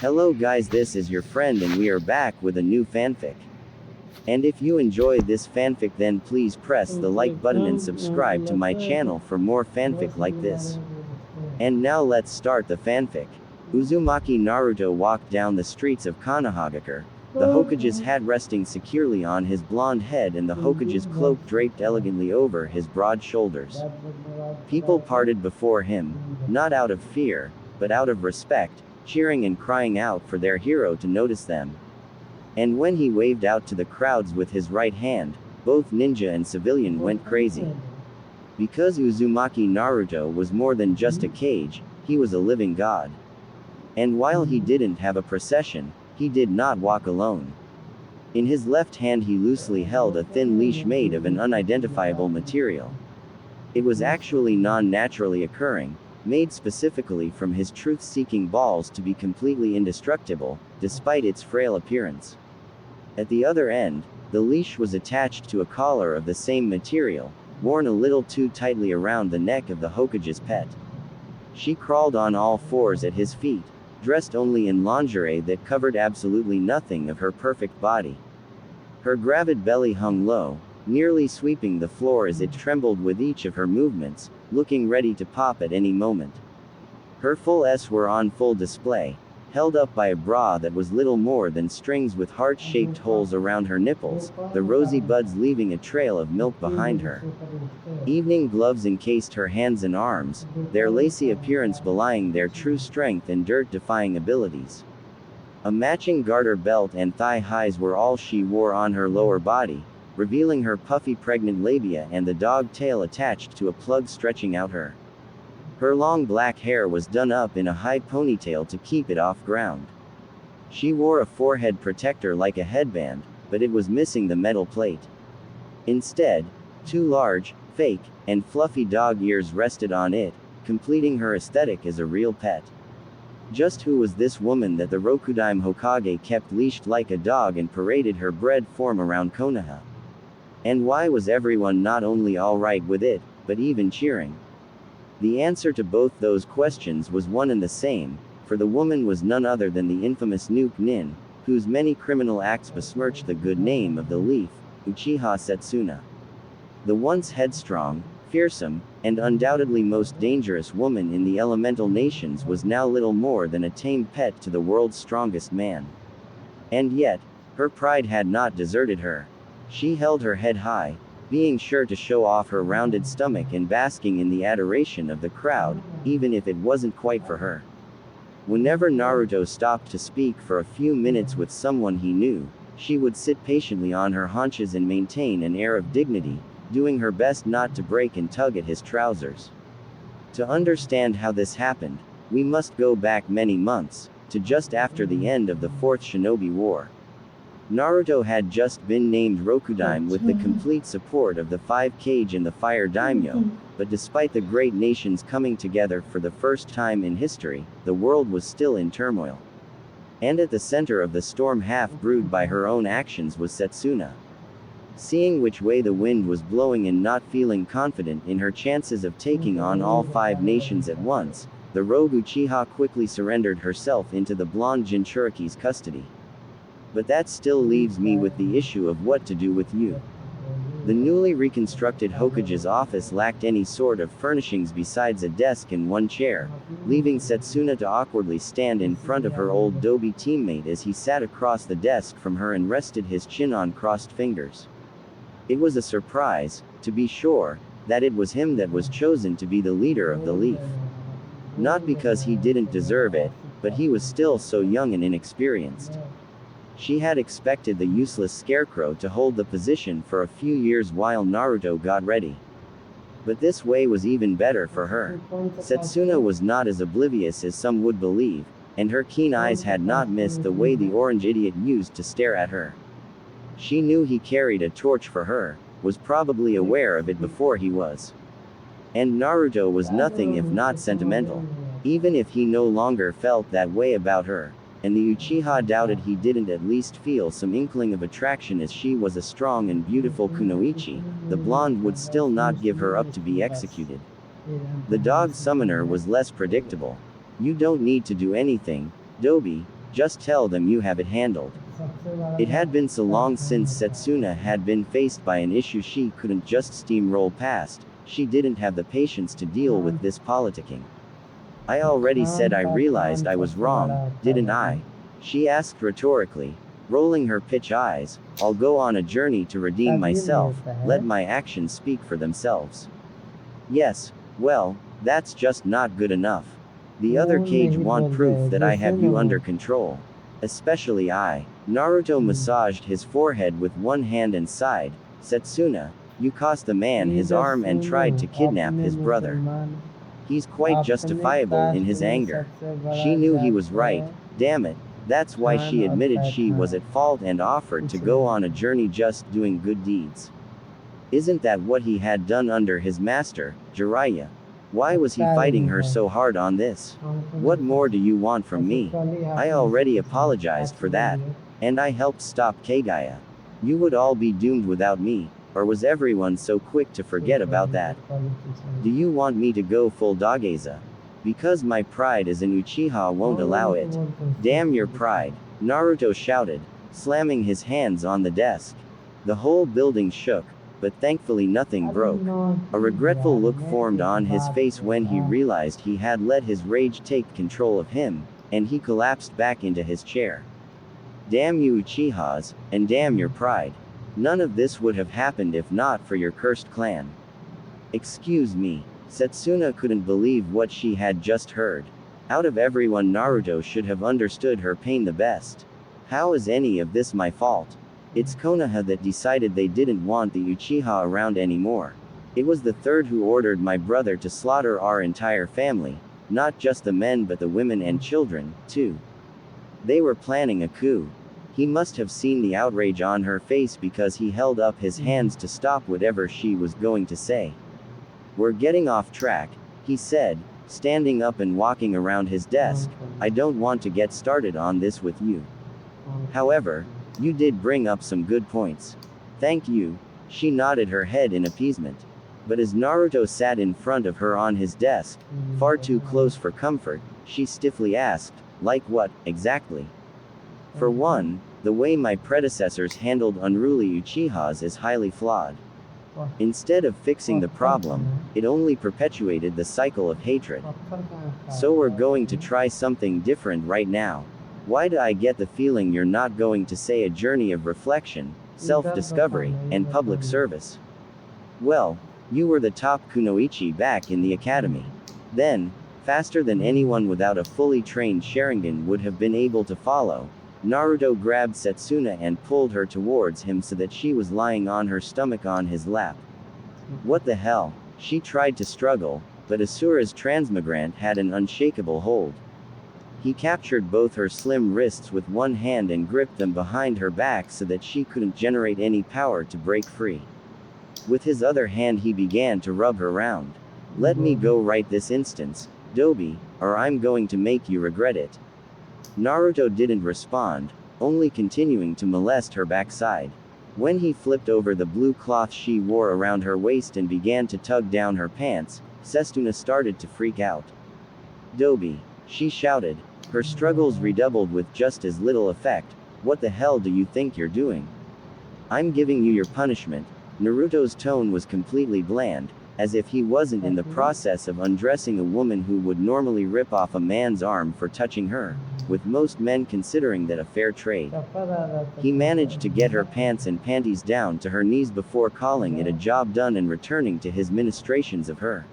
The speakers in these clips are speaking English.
Hello guys, this is your friend and we are back with a new fanfic. And if you enjoy this fanfic then please press the like button and subscribe to my channel for more fanfic like this. And now let's start the fanfic. Uzumaki Naruto walked down the streets of Konohagakure, the Hokage's hat resting securely on his blonde head and the Hokage's cloak draped elegantly over his broad shoulders. People parted before him, not out of fear, but out of respect, cheering and crying out for their hero to notice them. And when he waved out to the crowds with his right hand, both ninja and civilian went crazy. Because Uzumaki Naruto was more than just a cage, he was a living god. And while he didn't have a procession, he did not walk alone. In his left hand he loosely held a thin leash made of an unidentifiable material. It was actually non-naturally occurring, made specifically from his truth-seeking balls to be completely indestructible, despite its frail appearance. At the other end, the leash was attached to a collar of the same material, worn a little too tightly around the neck of the Hokage's pet. She crawled on all fours at his feet, dressed only in lingerie that covered absolutely nothing of her perfect body. Her gravid belly hung low, nearly sweeping the floor as it trembled with each of her movements, looking ready to pop at any moment. Her full S were on full display, held up by a bra that was little more than strings with heart-shaped holes around her nipples, the rosy buds leaving a trail of milk behind her. Evening gloves encased her hands and arms, their lacy appearance belying their true strength and dirt-defying abilities. A matching garter belt and thigh highs were all she wore on her lower body, revealing her puffy pregnant labia and the dog tail attached to a plug stretching out her. Her long black hair was done up in a high ponytail to keep it off ground. She wore a forehead protector like a headband, but it was missing the metal plate. Instead, two large, fake, and fluffy dog ears rested on it, completing her aesthetic as a real pet. Just who was this woman that the Rokudime Hokage kept leashed like a dog and paraded her bred form around Konoha? And why was everyone not only alright with it, but even cheering? The answer to both those questions was one and the same, for the woman was none other than the infamous Nuke Nin, whose many criminal acts besmirched the good name of the Leaf, Uchiha Setsuna. The once headstrong, fearsome, and undoubtedly most dangerous woman in the elemental nations was now little more than a tame pet to the world's strongest man. And yet, her pride had not deserted her. She held her head high, being sure to show off her rounded stomach and basking in the adoration of the crowd, even if it wasn't quite for her. Whenever Naruto stopped to speak for a few minutes with someone he knew, she would sit patiently on her haunches and maintain an air of dignity, doing her best not to break and tug at his trousers. To understand how this happened, we must go back many months, to just after the end of the Fourth Shinobi War. Naruto had just been named Rokudime with the complete support of the 5 Kage and the Fire Daimyo, but despite the great nations coming together for the first time in history, the world was still in turmoil. And at the center of the storm half-brewed by her own actions was Setsuna. Seeing which way the wind was blowing and not feeling confident in her chances of taking on all 5 nations at once, the rogue Uchiha quickly surrendered herself into the blonde Jinchuriki's custody. But that still leaves me with the issue of what to do with you. The newly reconstructed Hokage's office lacked any sort of furnishings besides a desk and one chair, leaving Setsuna to awkwardly stand in front of her old Dobi teammate as he sat across the desk from her and rested his chin on crossed fingers. It was a surprise, to be sure, that it was him that was chosen to be the leader of the Leaf. Not because he didn't deserve it, but he was still so young and inexperienced. She had expected the useless scarecrow to hold the position for a few years while Naruto got ready. But this way was even better for her. Setsuna was not as oblivious as some would believe, and her keen eyes had not missed the way the orange idiot used to stare at her. She knew he carried a torch for her, was probably aware of it before he was. And Naruto was nothing if not sentimental. Even if he no longer felt that way about her, and the Uchiha doubted he didn't at least feel some inkling of attraction as she was a strong and beautiful kunoichi, the blonde would still not give her up to be executed. The dog summoner was less predictable. You don't need to do anything, Dobi, Just tell them you have it handled. It had been so long since Setsuna had been faced by an issue she couldn't just steamroll past. She didn't have the patience to deal with this politicking. I already said I realized I was wrong, didn't I? She asked rhetorically, rolling her pitch eyes. I'll go on a journey to redeem myself, let my actions speak for themselves. Yes, well, that's just not good enough. The other Cage want proof that I have you under control. Especially I. Naruto massaged his forehead with one hand and sighed. Setsuna, you cost the man his arm and tried to kidnap his brother. He's quite justifiable in his anger. She knew he was right, damn it. That's why she admitted she was at fault and offered to go on a journey just doing good deeds. Isn't that what he had done under his master, Jiraiya? Why was he fighting her so hard on this? What more do you want from me? I already apologized for that. And I helped stop Kagaya. You would all be doomed without me, or was everyone so quick to forget about that? Do you want me to go full Dogeza? Because my pride as an Uchiha won't allow it. Damn your pride, Naruto shouted, slamming his hands on the desk. The whole building shook, but thankfully nothing broke. A regretful look formed on his face when he realized he had let his rage take control of him, and he collapsed back into his chair. Damn you Uchihas, and damn your pride. None of this would have happened if not for your cursed clan. Excuse me. Setsuna couldn't believe what she had just heard. Out of everyone, Naruto should have understood her pain the best. How is any of this my fault? It's Konoha that decided they didn't want the Uchiha around anymore. It was the third who ordered my brother to slaughter our entire family, not just the men but the women and children, too. They were planning a coup. He must have seen the outrage on her face because he held up his hands to stop whatever she was going to say. We're getting off track, he said, standing up and walking around his desk. I don't want to get started on this with you. However, you did bring up some good points. Thank you. She nodded her head in appeasement. But as Naruto sat in front of her on his desk, far too close for comfort, she stiffly asked, like what, exactly? For one, the way my predecessors handled unruly Uchihas is highly flawed. Instead of fixing the problem, it only perpetuated the cycle of hatred. So we're going to try something different right now. Why do I get the feeling you're not going to say a journey of reflection, self-discovery, and public service? Well, you were the top kunoichi back in the academy. Then, faster than anyone without a fully trained Sharingan would have been able to follow, Naruto grabbed Setsuna and pulled her towards him so that she was lying on her stomach on his lap. What the hell? She tried to struggle, but Asura's transmigrant had an unshakable hold. He captured both her slim wrists with one hand and gripped them behind her back so that she couldn't generate any power to break free. With his other hand he began to rub her round. Let me go right this instant, Dobi, or I'm going to make you regret it. Naruto didn't respond, only continuing to molest her backside. When he flipped over the blue cloth she wore around her waist and began to tug down her pants, Setsuna started to freak out. Dobi, she shouted. Her struggles redoubled with just as little effect. What the hell do you think you're doing? I'm giving you your punishment. Naruto's tone was completely bland, as if he wasn't in the process of undressing a woman who would normally rip off a man's arm for touching her, with most men considering that a fair trade. He managed to get her pants and panties down to her knees before calling it a job done and returning to his ministrations of her.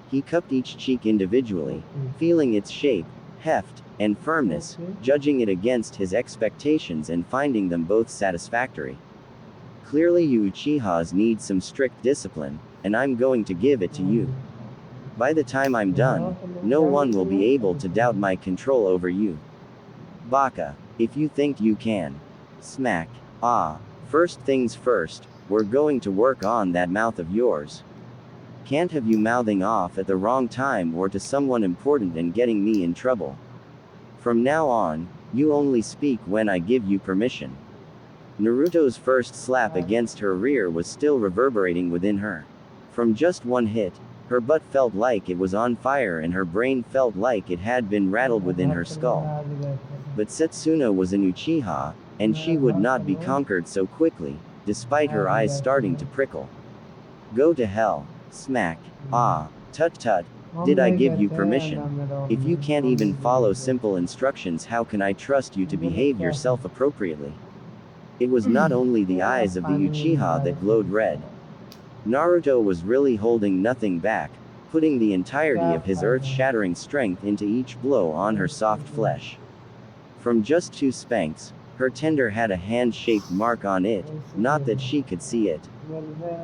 He cupped each cheek individually, feeling its shape, heft, and firmness, judging it against his expectations and finding them both satisfactory. Clearly you Uchihas need some strict discipline, and I'm going to give it to you. By the time I'm done, no one will be able to doubt my control over you. Baka, if you think you can. Smack. Ah, first things first, we're going to work on that mouth of yours. Can't have you mouthing off at the wrong time or to someone important and getting me in trouble. From now on, you only speak when I give you permission. Naruto's first slap against her rear was still reverberating within her. From just one hit, Her butt felt like it was on fire and her brain felt like it had been rattled within her skull. But Setsuna was an Uchiha, and she would not be conquered so quickly, despite her eyes starting to prickle. Go to hell. Smack. Ah. Tut tut. Did I give you permission? If you can't even follow simple instructions, how can I trust you to behave yourself appropriately? It was not only the eyes of the Uchiha that glowed red. Naruto was really holding nothing back, putting the entirety of his earth-shattering strength into each blow on her soft flesh. From just 2 spanks, her tender had a hand-shaped mark on it, not that she could see it.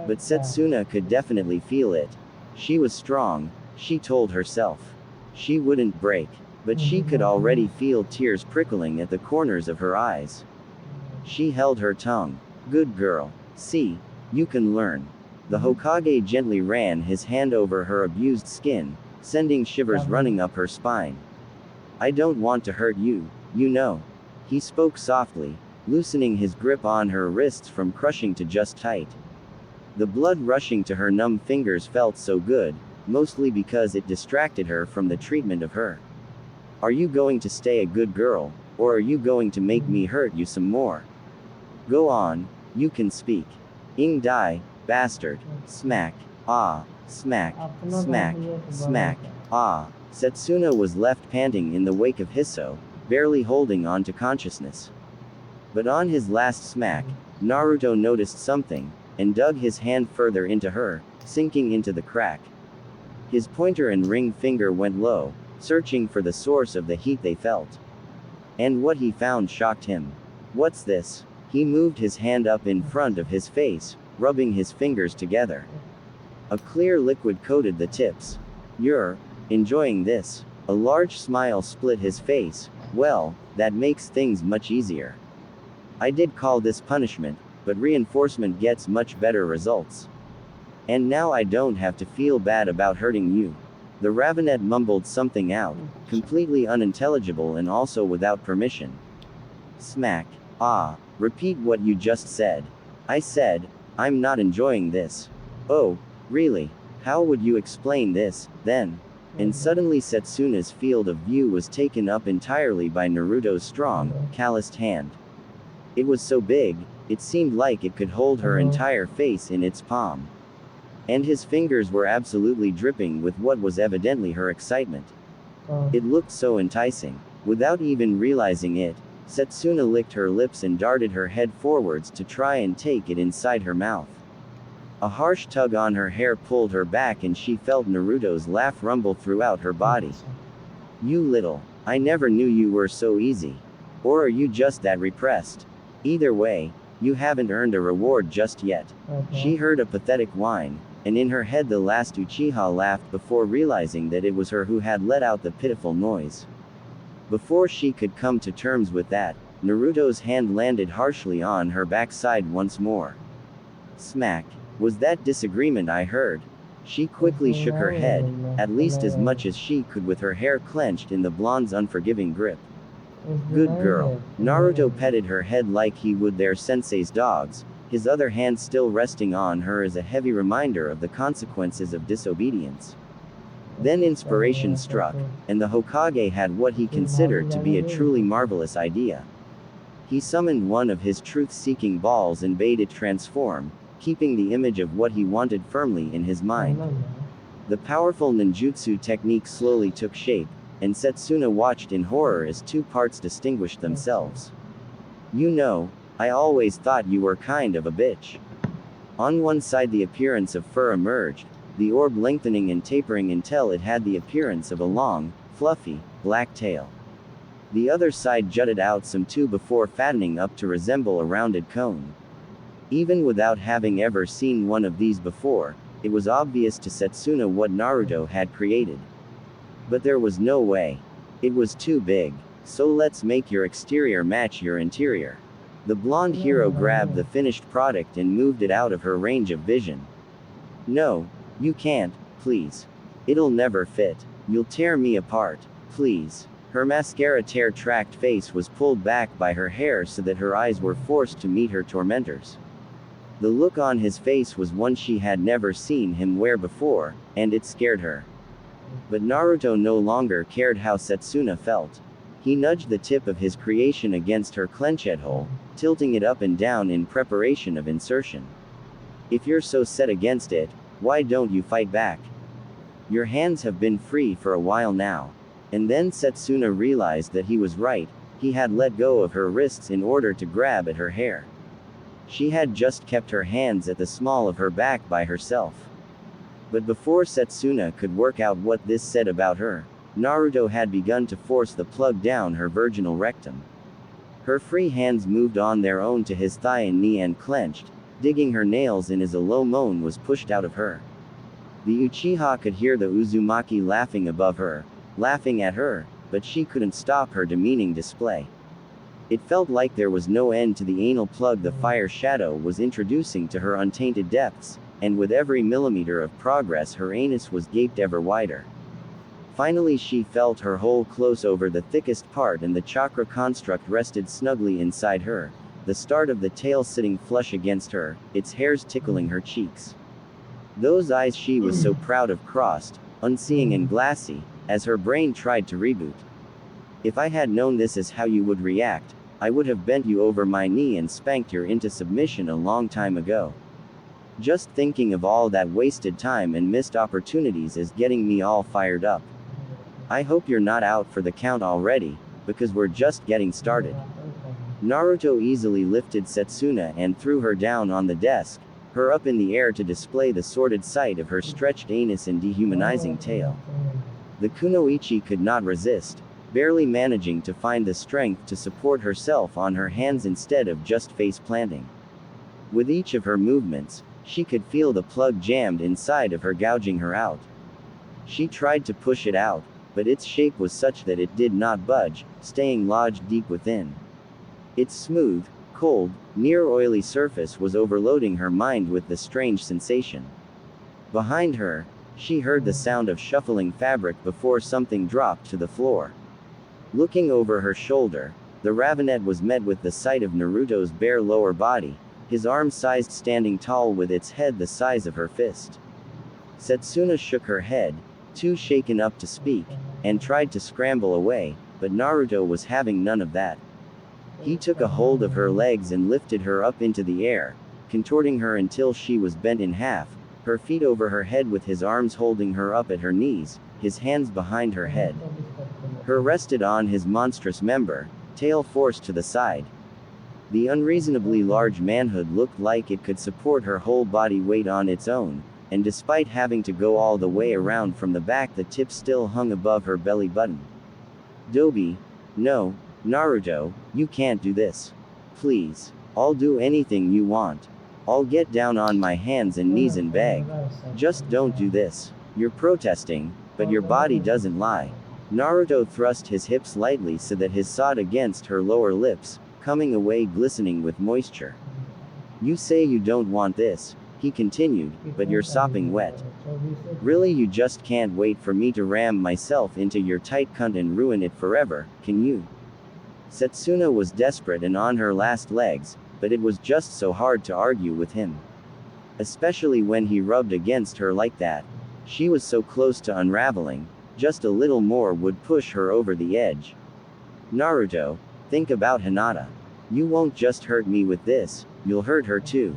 But Setsuna could definitely feel it. She was strong, she told herself. She wouldn't break, but she could already feel tears prickling at the corners of her eyes. She held her tongue. Good girl. See, you can learn. The Hokage gently ran his hand over her abused skin, sending shivers running up her spine. I don't want to hurt you, you know. He spoke softly, loosening his grip on her wrists from crushing to just tight. The blood rushing to her numb fingers felt so good, mostly because it distracted her from the treatment of her. Are you going to stay a good girl, or are you going to make me hurt you some more? Go on, you can speak. Ing Dai, bastard. Smack. Ah. Smack. Smack. Smack. Ah. Setsuna was left panting in the wake of Hisso, barely holding on to consciousness. But on his last smack, Naruto noticed something, and dug his hand further into her, sinking into the crack. His pointer and ring finger went low, searching for the source of the heat they felt. And what he found shocked him. What's this? He moved his hand up in front of his face, rubbing his fingers together. A clear liquid coated the tips. You're enjoying this? A large smile split his face. Well, that makes things much easier. I did call this punishment, but reinforcement gets much better results. And now I don't have to feel bad about hurting you. The Ravenet mumbled something out, completely unintelligible and also without permission. Smack. Ah. Repeat what you just said. I said, I'm not enjoying this. Oh, really? How would you explain this, then? And suddenly Setsuna's field of view was taken up entirely by Naruto's strong, calloused hand. It was so big, it seemed like it could hold her entire face in its palm. And his fingers were absolutely dripping with what was evidently her excitement. It looked so enticing. Without even realizing it, Setsuna licked her lips and darted her head forwards to try and take it inside her mouth. A harsh tug on her hair pulled her back and she felt Naruto's laugh rumble throughout her body. You little. I never knew you were so easy. Or are you just that repressed? Either way, you haven't earned a reward just yet. She heard a pathetic whine, and in her head the last Uchiha laughed before realizing that it was her who had let out the pitiful noise. Before she could come to terms with that, Naruto's hand landed harshly on her backside once more. Smack. Was that disagreement I heard? She quickly shook her head, at least as much as she could with her hair clenched in the blonde's unforgiving grip. Good girl. Naruto petted her head like he would their sensei's dogs, his other hand still resting on her as a heavy reminder of the consequences of disobedience. Then inspiration struck, and the Hokage had what he considered to be a truly marvelous idea. He summoned one of his truth-seeking balls and bade it transform, keeping the image of what he wanted firmly in his mind. The powerful ninjutsu technique slowly took shape, and Setsuna watched in horror as 2 parts distinguished themselves. You know, I always thought you were kind of a bitch. On one side the appearance of fur emerged, the orb lengthening and tapering until it had the appearance of a long, fluffy, black tail. The other side jutted out some too before fattening up to resemble a rounded cone. Even without having ever seen one of these before, it was obvious to Setsuna what Naruto had created. But there was no way. It was too big. So let's make your exterior match your interior. The blonde hero grabbed the finished product and moved it out of her range of vision. No, you can't, please. It'll never fit. You'll tear me apart, please. Her mascara tear-tracked face was pulled back by her hair so that her eyes were forced to meet her tormentors. The look on his face was one she had never seen him wear before, and it scared her. But Naruto no longer cared how Setsuna felt. He nudged the tip of his creation against her clenched hole, tilting it up and down in preparation of insertion. If you're so set against it, why don't you fight back? Your hands have been free for a while now. And then Setsuna realized that he was right. He had let go of her wrists in order to grab at her hair. She had just kept her hands at the small of her back by herself. But before Setsuna could work out what this said about her, Naruto had begun to force the plug down her virginal rectum. Her free hands moved on their own to his thigh and knee and clenched, digging her nails in as a low moan was pushed out of her. The Uchiha could hear the Uzumaki laughing above her, laughing at her, but she couldn't stop her demeaning display. It felt like there was no end to the anal plug the fire shadow was introducing to her untainted depths, and with every millimeter of progress her anus was gaped ever wider. Finally she felt her hole close over the thickest part and the chakra construct rested snugly inside her, the start of the tail sitting flush against her, its hairs tickling her cheeks. Those eyes she was so proud of crossed, unseeing and glassy, as her brain tried to reboot. If I had known this is how you would react, I would have bent you over my knee and spanked you into submission a long time ago. Just thinking of all that wasted time and missed opportunities is getting me all fired up. I hope you're not out for the count already, because we're just getting started. Naruto easily lifted Setsuna and threw her down on the desk, her up in the air to display the sordid sight of her stretched anus and dehumanizing tail. The kunoichi could not resist, barely managing to find the strength to support herself on her hands instead of just face planting. With each of her movements, she could feel the plug jammed inside of her, gouging her out. She tried to push it out, but its shape was such that it did not budge, staying lodged deep within. Its smooth, cold, near oily surface was overloading her mind with the strange sensation. Behind her, she heard the sound of shuffling fabric before something dropped to the floor. Looking over her shoulder, the ravenet was met with the sight of Naruto's bare lower body, his arm-sized standing tall with its head the size of her fist. Setsuna shook her head, too shaken up to speak, and tried to scramble away, but Naruto was having none of that. He took a hold of her legs and lifted her up into the air, contorting her until she was bent in half, her feet over her head with his arms holding her up at her knees, his hands behind her head. Her rested on his monstrous member, tail forced to the side. The unreasonably large manhood looked like it could support her whole body weight on its own, and despite having to go all the way around from the back, the tip still hung above her belly button. Dobi, no, Naruto, you can't do this. Please. I'll do anything you want. I'll get down on my hands and knees and beg. Just don't do this. You're protesting, but your body doesn't lie. Naruto thrust his hips lightly so that his sawed against her lower lips, coming away glistening with moisture. You say you don't want this, he continued, but you're sopping wet. Really, you just can't wait for me to ram myself into your tight cunt and ruin it forever, can you? Setsuna was desperate and on her last legs, but it was just so hard to argue with him. Especially when he rubbed against her like that. She was so close to unraveling, just a little more would push her over the edge. Naruto, think about Hinata. You won't just hurt me with this, you'll hurt her too.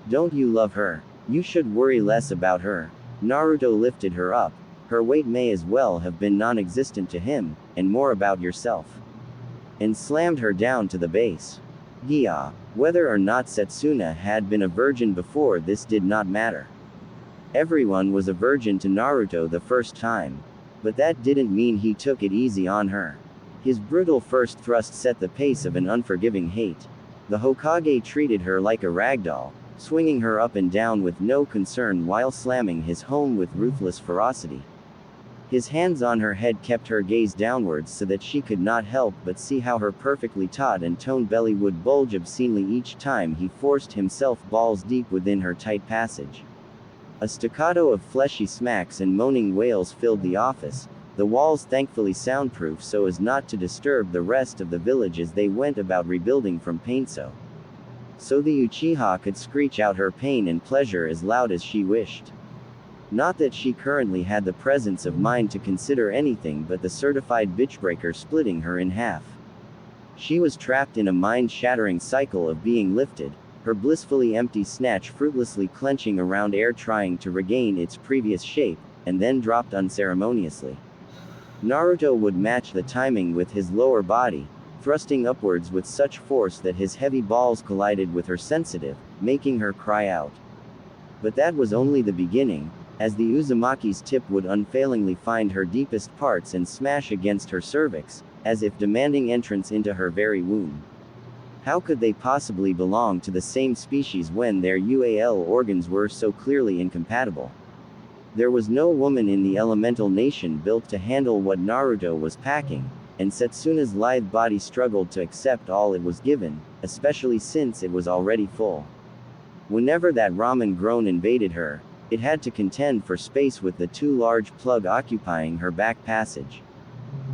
Don't you love her? You should worry less about her. Naruto lifted her up, her weight may as well have been non-existent to him, and more about yourself. And slammed her down to the base. Yeah, whether or not Setsuna had been a virgin before this did not matter. Everyone was a virgin to Naruto the first time. But that didn't mean he took it easy on her. His brutal first thrust set the pace of an unforgiving hate. The Hokage treated her like a ragdoll, swinging her up and down with no concern while slamming his home with ruthless ferocity. His hands on her head kept her gaze downwards so that she could not help but see how her perfectly taut and toned belly would bulge obscenely each time he forced himself balls deep within her tight passage. A staccato of fleshy smacks and moaning wails filled the office, the walls thankfully soundproof so as not to disturb the rest of the village as they went about rebuilding from paintso. so the Uchiha could screech out her pain and pleasure as loud as she wished. Not that she currently had the presence of mind to consider anything but the certified bitchbreaker splitting her in half. She was trapped in a mind-shattering cycle of being lifted, her blissfully empty snatch fruitlessly clenching around air trying to regain its previous shape, and then dropped unceremoniously. Naruto would match the timing with his lower body, thrusting upwards with such force that his heavy balls collided with her sensitive, making her cry out. But that was only the beginning, as the Uzumaki's tip would unfailingly find her deepest parts and smash against her cervix, as if demanding entrance into her very womb. How could they possibly belong to the same species when their UAL organs were so clearly incompatible? There was no woman in the elemental nation built to handle what Naruto was packing, and Setsuna's lithe body struggled to accept all it was given, especially since it was already full. Whenever that ramen groan invaded her, it had to contend for space with the too large plug occupying her back passage.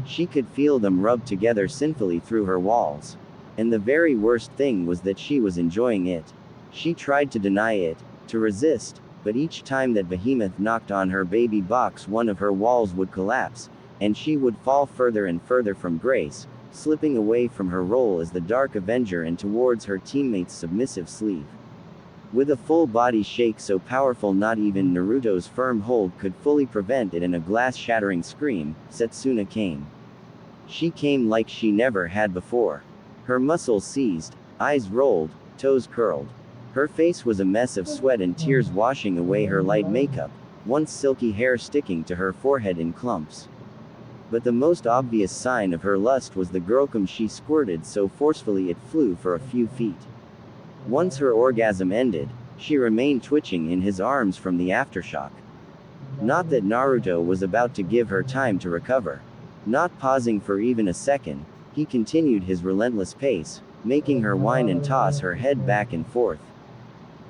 She could feel them rub together sinfully through her walls. And the very worst thing was that she was enjoying it. She tried to deny it, to resist, but each time that behemoth knocked on her baby box one of her walls would collapse, and she would fall further and further from grace, slipping away from her role as the Dark Avenger and towards her teammate's submissive sleeve. With a full body shake so powerful not even Naruto's firm hold could fully prevent it and a glass-shattering scream, Setsuna came. She came like she never had before. Her muscles seized, eyes rolled, toes curled. Her face was a mess of sweat and tears washing away her light makeup, once silky hair sticking to her forehead in clumps. But the most obvious sign of her lust was the girlcum she squirted so forcefully it flew for a few feet. Once her orgasm ended, she remained twitching in his arms from the aftershock. Not that Naruto was about to give her time to recover. Not pausing for even a second, he continued his relentless pace, making her whine and toss her head back and forth.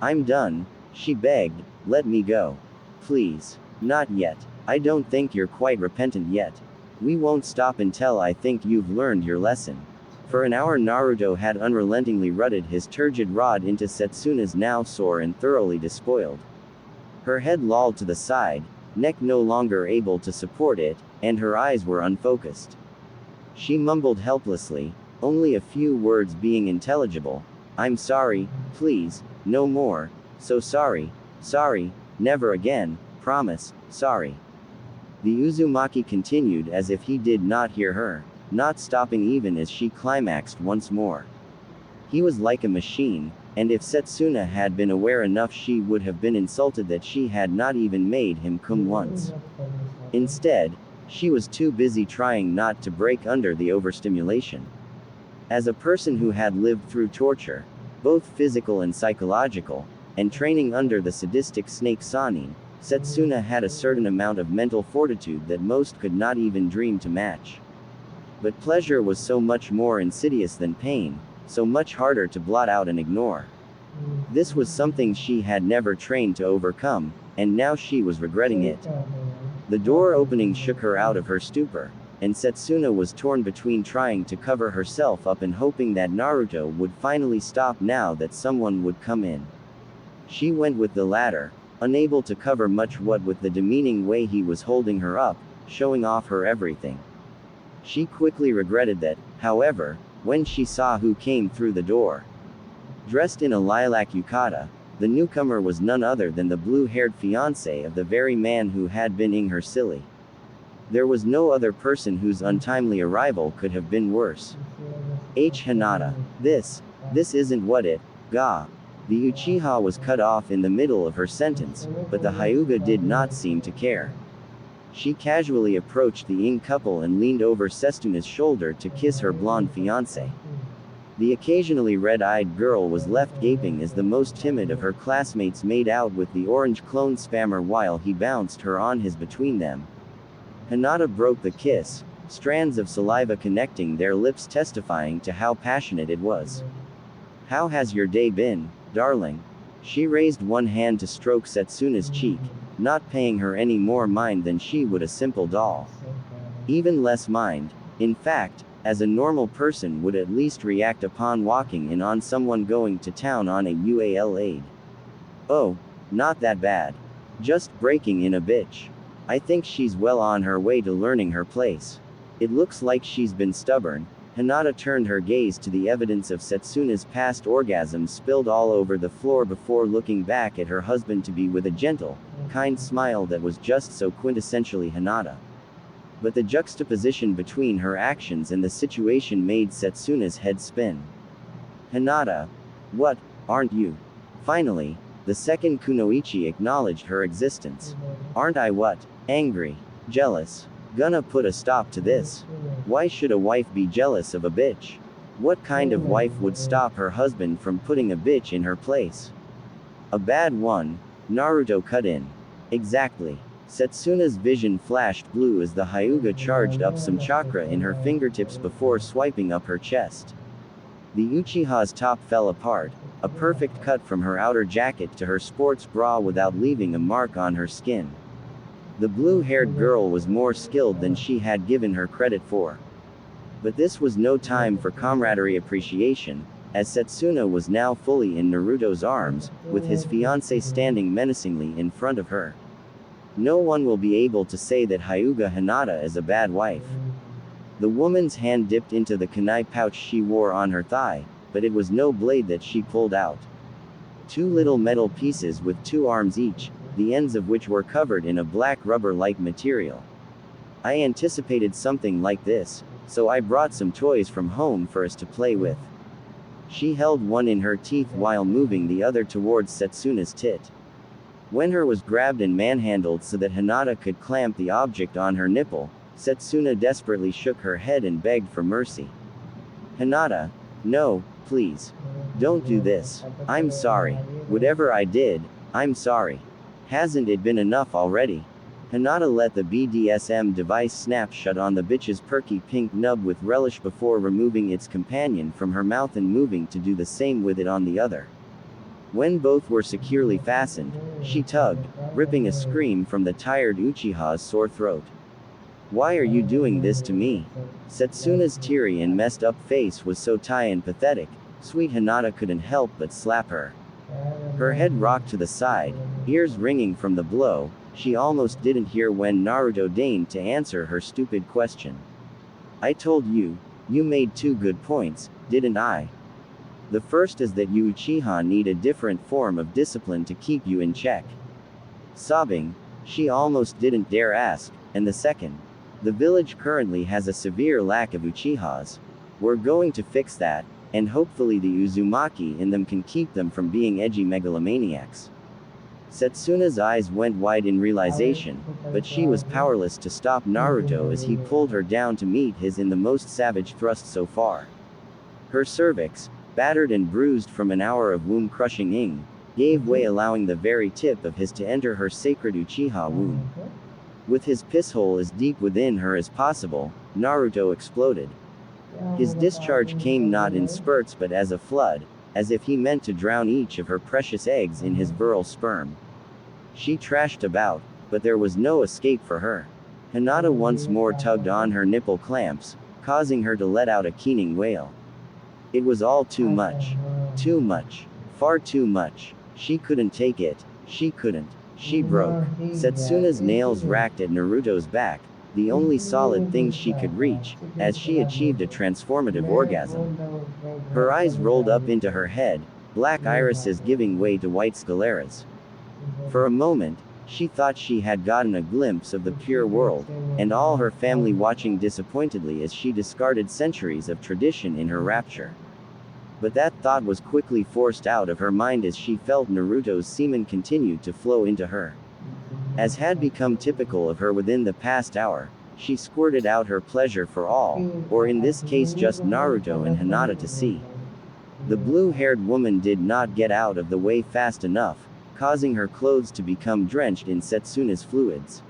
"I'm done," she begged, "let me go. Please. Not yet. I don't think you're quite repentant yet. We won't stop until I think you've learned your lesson." For an hour Naruto had unrelentingly rutted his turgid rod into Setsuna's now sore and thoroughly despoiled. Her head lolled to the side, neck no longer able to support it, and her eyes were unfocused. She mumbled helplessly, only a few words being intelligible. "I'm sorry, please, no more, so sorry, never again, promise, sorry." The Uzumaki continued as if he did not hear her, not stopping even as she climaxed once more. He was like a machine, and if Setsuna had been aware enough she would have been insulted that she had not even made him come once. Instead, she was too busy trying not to break under the overstimulation. As a person who had lived through torture, both physical and psychological, and training under the sadistic snake Sanin, Setsuna had a certain amount of mental fortitude that most could not even dream to match. But pleasure was so much more insidious than pain, so much harder to blot out and ignore. This was something she had never trained to overcome, and now she was regretting it. The door opening shook her out of her stupor, and Setsuna was torn between trying to cover herself up and hoping that Naruto would finally stop now that someone would come in. She went with the latter, unable to cover much what with the demeaning way he was holding her up, showing off her everything. She quickly regretted that, however, when she saw who came through the door. Dressed in a lilac yukata, the newcomer was none other than the blue-haired fiancé of the very man who had been ing her silly. There was no other person whose untimely arrival could have been worse. Hinata. This isn't what it, ga. The Uchiha was cut off in the middle of her sentence, but the Hyuga did not seem to care. She casually approached the Ing couple and leaned over Setsuna's shoulder to kiss her blonde fiancé. The occasionally red-eyed girl was left gaping as the most timid of her classmates made out with the orange clone spammer while he bounced her on his between them. Hinata broke the kiss, strands of saliva connecting their lips testifying to how passionate it was. "How has your day been, darling?" She raised one hand to stroke Setsuna's cheek, not paying her any more mind than she would a simple doll. Even less mind. In fact, as a normal person would at least react upon walking in on someone going to town on a UAL aid. Oh, not that bad. Just breaking in a bitch. I think she's well on her way to learning her place. It looks like she's been stubborn. Hinata turned her gaze to the evidence of Setsuna's past orgasms spilled all over the floor before looking back at her husband-to-be with a gentle, kind smile that was just so quintessentially Hinata. But the juxtaposition between her actions and the situation made Setsuna's head spin. Hinata. What, aren't you? Finally, the second Kunoichi acknowledged her existence. Aren't I what? Angry. Jealous. Gonna put a stop to this. Why should a wife be jealous of a bitch? What kind of wife would stop her husband from putting a bitch in her place? A bad one. Naruto cut in. Exactly. Setsuna's vision flashed blue as the Hyuga charged up some chakra in her fingertips before swiping up her chest. The Uchiha's top fell apart, a perfect cut from her outer jacket to her sports bra without leaving a mark on her skin. The blue-haired girl was more skilled than she had given her credit for. But this was no time for camaraderie appreciation, as Setsuna was now fully in Naruto's arms, with his fiancé standing menacingly in front of her. No one will be able to say that Hyuga Hinata is a bad wife. The woman's hand dipped into the kunai pouch she wore on her thigh, but it was no blade that she pulled out. Two little metal pieces with two arms each, the ends of which were covered in a black rubber-like material. I anticipated something like this, so I brought some toys from home for us to play with. She held one in her teeth while moving the other towards Setsuna's tit. When her was grabbed and manhandled so that Hinata could clamp the object on her nipple, Setsuna desperately shook her head and begged for mercy. Hinata, no, please. Don't do this. I'm sorry. Whatever I did, I'm sorry. Hasn't it been enough already? Hinata let the BDSM device snap shut on the bitch's perky pink nub with relish before removing its companion from her mouth and moving to do the same with it on the other. When both were securely fastened, she tugged, ripping a scream from the tired Uchiha's sore throat. Why are you doing this to me? Setsuna's teary and messed up face was so tight and pathetic, sweet Hinata couldn't help but slap her. Her head rocked to the side, ears ringing from the blow. She almost didn't hear when Naruto deigned to answer her stupid question. I told you, you made two good points, didn't I? The first is that you Uchiha need a different form of discipline to keep you in check. Sobbing, she almost didn't dare ask, and the second. The village currently has a severe lack of Uchihas. We're going to fix that, and hopefully the Uzumaki in them can keep them from being edgy megalomaniacs. Setsuna's eyes went wide in realization, but she was powerless to stop Naruto as he pulled her down to meet his in the most savage thrust so far. Her cervix, battered and bruised from an hour of womb-crushing ing, gave way, allowing the very tip of his to enter her sacred Uchiha womb. With his pisshole as deep within her as possible, Naruto exploded. His discharge came not in spurts but as a flood, as if he meant to drown each of her precious eggs in his virile sperm. She trashed about, but there was no escape for her. Hinata once more tugged on her nipple clamps, causing her to let out a keening wail. It was all too much. Too much. Far too much. She couldn't take it. She couldn't. She broke. Setsuna's nails racked at Naruto's back, the only solid thing she could reach, as she achieved a transformative orgasm. Her eyes rolled up into her head, black irises giving way to white scleras. For a moment, she thought she had gotten a glimpse of the pure world, and all her family watching disappointedly as she discarded centuries of tradition in her rapture. But that thought was quickly forced out of her mind as she felt Naruto's semen continue to flow into her. As had become typical of her within the past hour, she squirted out her pleasure for all, or in this case just Naruto and Hinata to see. The blue-haired woman did not get out of the way fast enough, causing her clothes to become drenched in Setsuna's fluids.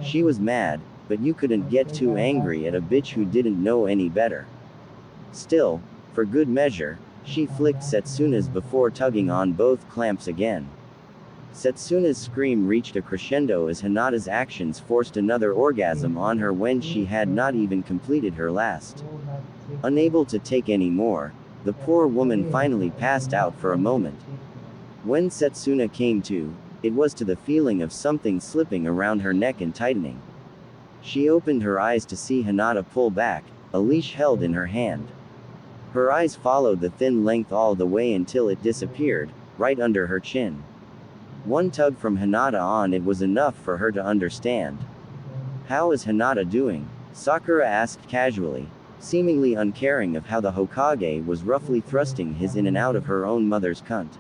She was mad, but you couldn't get too angry at a bitch who didn't know any better. Still, for good measure, she flicked Setsuna's before tugging on both clamps again. Setsuna's scream reached a crescendo as Hinata's actions forced another orgasm on her when she had not even completed her last. Unable to take any more, the poor woman finally passed out for a moment. When Setsuna came to, it was to the feeling of something slipping around her neck and tightening. She opened her eyes to see Hinata pull back, a leash held in her hand. Her eyes followed the thin length all the way until it disappeared, right under her chin. One tug from Hinata on it was enough for her to understand. "How is Hinata doing?" Sakura asked casually, seemingly uncaring of how the Hokage was roughly thrusting his in and out of her own mother's cunt.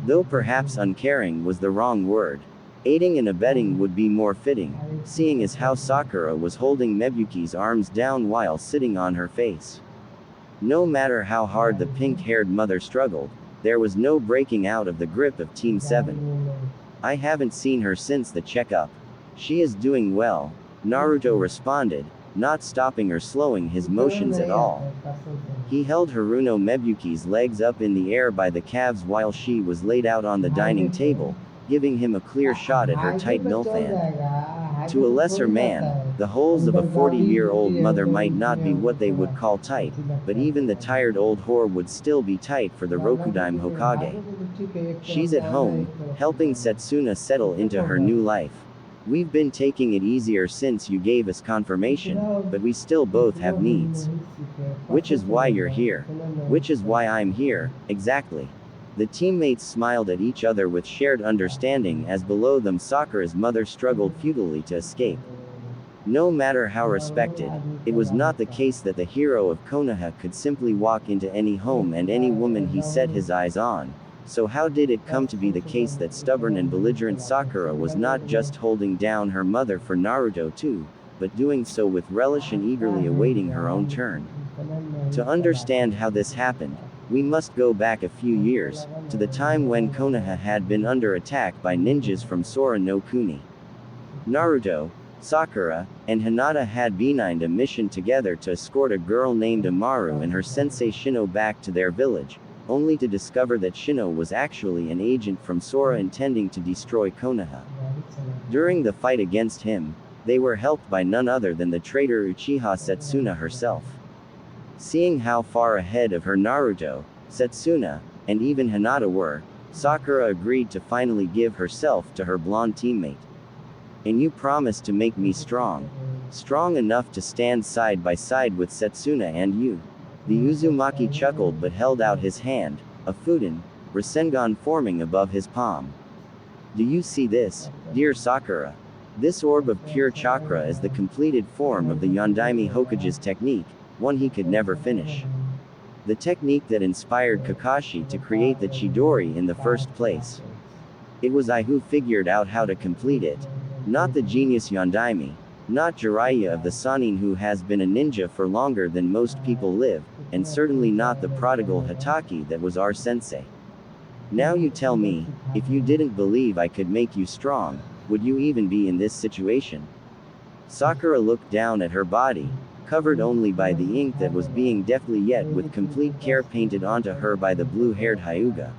Though perhaps uncaring was the wrong word. Aiding and abetting would be more fitting, seeing as how Sakura was holding Mebuki's arms down while sitting on her face. No matter how hard the pink-haired mother struggled, there was no breaking out of the grip of Team 7. "I haven't seen her since the checkup. She is doing well," Naruto responded, not stopping or slowing his motions at all. He held Haruno Mebuki's legs up in the air by the calves while she was laid out on the dining table, giving him a clear shot at her tight milfand. To a lesser man, the holes of a 40-year-old mother might not be what they would call tight, but even the tired old whore would still be tight for the Rokudaime Hokage. She's at home, helping Setsuna settle into her new life. "We've been taking it easier since you gave us confirmation, but we still both have needs. Which is why you're here. Which is why I'm here, exactly." The teammates smiled at each other with shared understanding as below them Sakura's mother struggled futilely to escape. No matter how respected, it was not the case that the hero of Konoha could simply walk into any home and any woman he set his eyes on. So how did it come to be the case that stubborn and belligerent Sakura was not just holding down her mother for Naruto too, but doing so with relish and eagerly awaiting her own turn? To understand how this happened, we must go back a few years, to the time when Konoha had been under attack by ninjas from Sora no Kuni. Naruto, Sakura, and Hinata had been on a mission together to escort a girl named Amaru and her sensei Shino back to their village, only to discover that Shino was actually an agent from Sora intending to destroy Konoha. During the fight against him, they were helped by none other than the traitor Uchiha Setsuna herself. Seeing how far ahead of her Naruto, Setsuna, and even Hinata were, Sakura agreed to finally give herself to her blonde teammate. "And you promised to make me strong. Strong enough to stand side by side with Setsuna and you." The Uzumaki chuckled but held out his hand, a Fuden, Rasengan forming above his palm. "Do you see this, dear Sakura? This orb of pure chakra is the completed form of the Yondaime Hokage's technique, one he could never finish. The technique that inspired Kakashi to create the Chidori in the first place. It was I who figured out how to complete it. Not the genius Yondaime, not Jiraiya of the Sannin who has been a ninja for longer than most people live, and certainly not the prodigal Hatake that was our sensei. Now you tell me, if you didn't believe I could make you strong, would you even be in this situation?" Sakura looked down at her body, covered only by the ink that was being deftly yet with complete care painted onto her by the blue-haired Hyuga.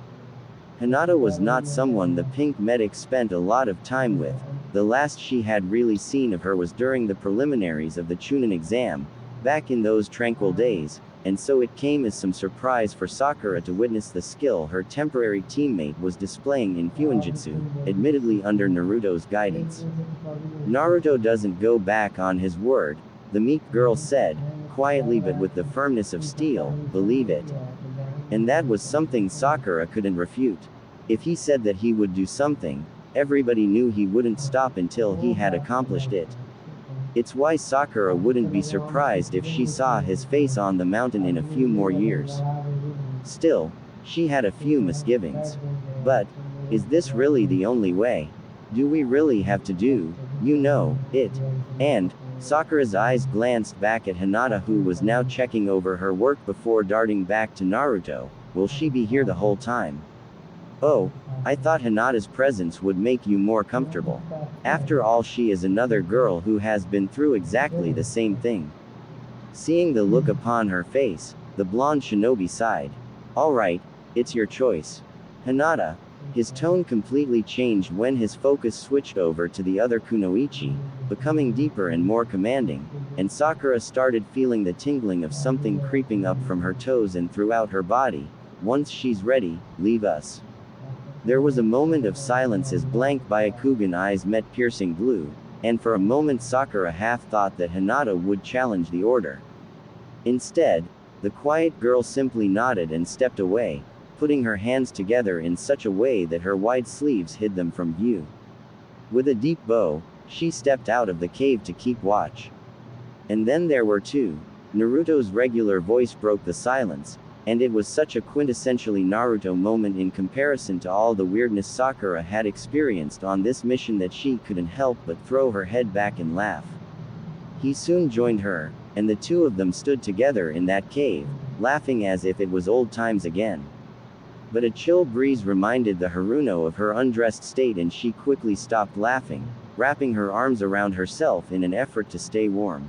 Hinata was not someone the pink medic spent a lot of time with. The last she had really seen of her was during the preliminaries of the Chunin exam, back in those tranquil days, and so it came as some surprise for Sakura to witness the skill her temporary teammate was displaying in Fuinjutsu, admittedly under Naruto's guidance. "Naruto doesn't go back on his word," the meek girl said, quietly but with the firmness of steel, "believe it." And that was something Sakura couldn't refute. If he said that he would do something, everybody knew he wouldn't stop until he had accomplished it. It's why Sakura wouldn't be surprised if she saw his face on the mountain in a few more years. Still, she had a few misgivings. But, is this really the only way? Do we really have to do, it? And, Sakura's eyes glanced back at Hinata who was now checking over her work before darting back to Naruto. Will she be here the whole time? "Oh, I thought Hinata's presence would make you more comfortable. After all, she is another girl who has been through exactly the same thing." Seeing the look upon her face, the blonde shinobi sighed. "Alright, it's your choice. Hinata, His tone completely changed when his focus switched over to the other kunoichi, becoming deeper and more commanding, and Sakura started feeling the tingling of something creeping up from her toes and throughout her body. Once she's ready, leave us. There was a moment of silence as blank Byakugan eyes met piercing blue, and for a moment Sakura half thought that Hinata would challenge the order. Instead, the quiet girl simply nodded and stepped away, putting her hands together in such a way that her wide sleeves hid them from view. With a deep bow, she stepped out of the cave to keep watch. And then there were two. Naruto's regular voice broke the silence, and it was such a quintessentially Naruto moment in comparison to all the weirdness Sakura had experienced on this mission that she couldn't help but throw her head back and laugh. He soon joined her, and the two of them stood together in that cave, laughing as if it was old times again. But a chill breeze reminded the Haruno of her undressed state and she quickly stopped laughing, wrapping her arms around herself in an effort to stay warm.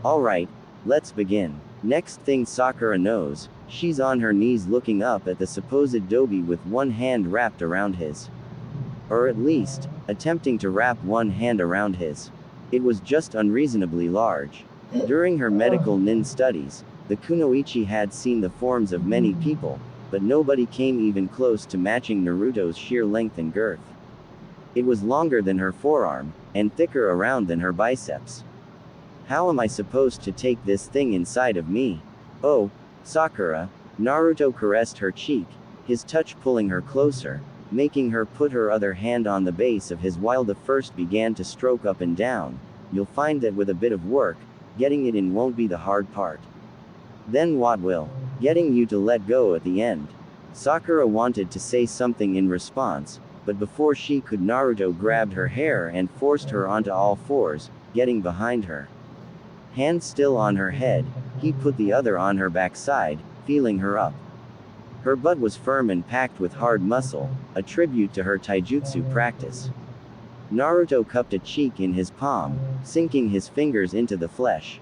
Alright, let's begin. Next thing Sakura knows, she's on her knees looking up at the supposed Dobi with one hand wrapped around his. Or at least, attempting to wrap one hand around his. It was just unreasonably large. During her medical nin studies, the kunoichi had seen the forms of many people, but nobody came even close to matching Naruto's sheer length and girth. It was longer than her forearm, and thicker around than her biceps. How am I supposed to take this thing inside of me? Oh, Sakura. Naruto caressed her cheek, his touch pulling her closer, making her put her other hand on the base of his while the first began to stroke up and down. You'll find that with a bit of work, getting it in won't be the hard part. Then what will? Getting you to let go at the end. Sakura wanted to say something in response, but before she could Naruto grabbed her hair and forced her onto all fours, getting behind her. Hand still on her head, he put the other on her backside, feeling her up. Her butt was firm and packed with hard muscle, a tribute to her taijutsu practice. Naruto cupped a cheek in his palm, sinking his fingers into the flesh.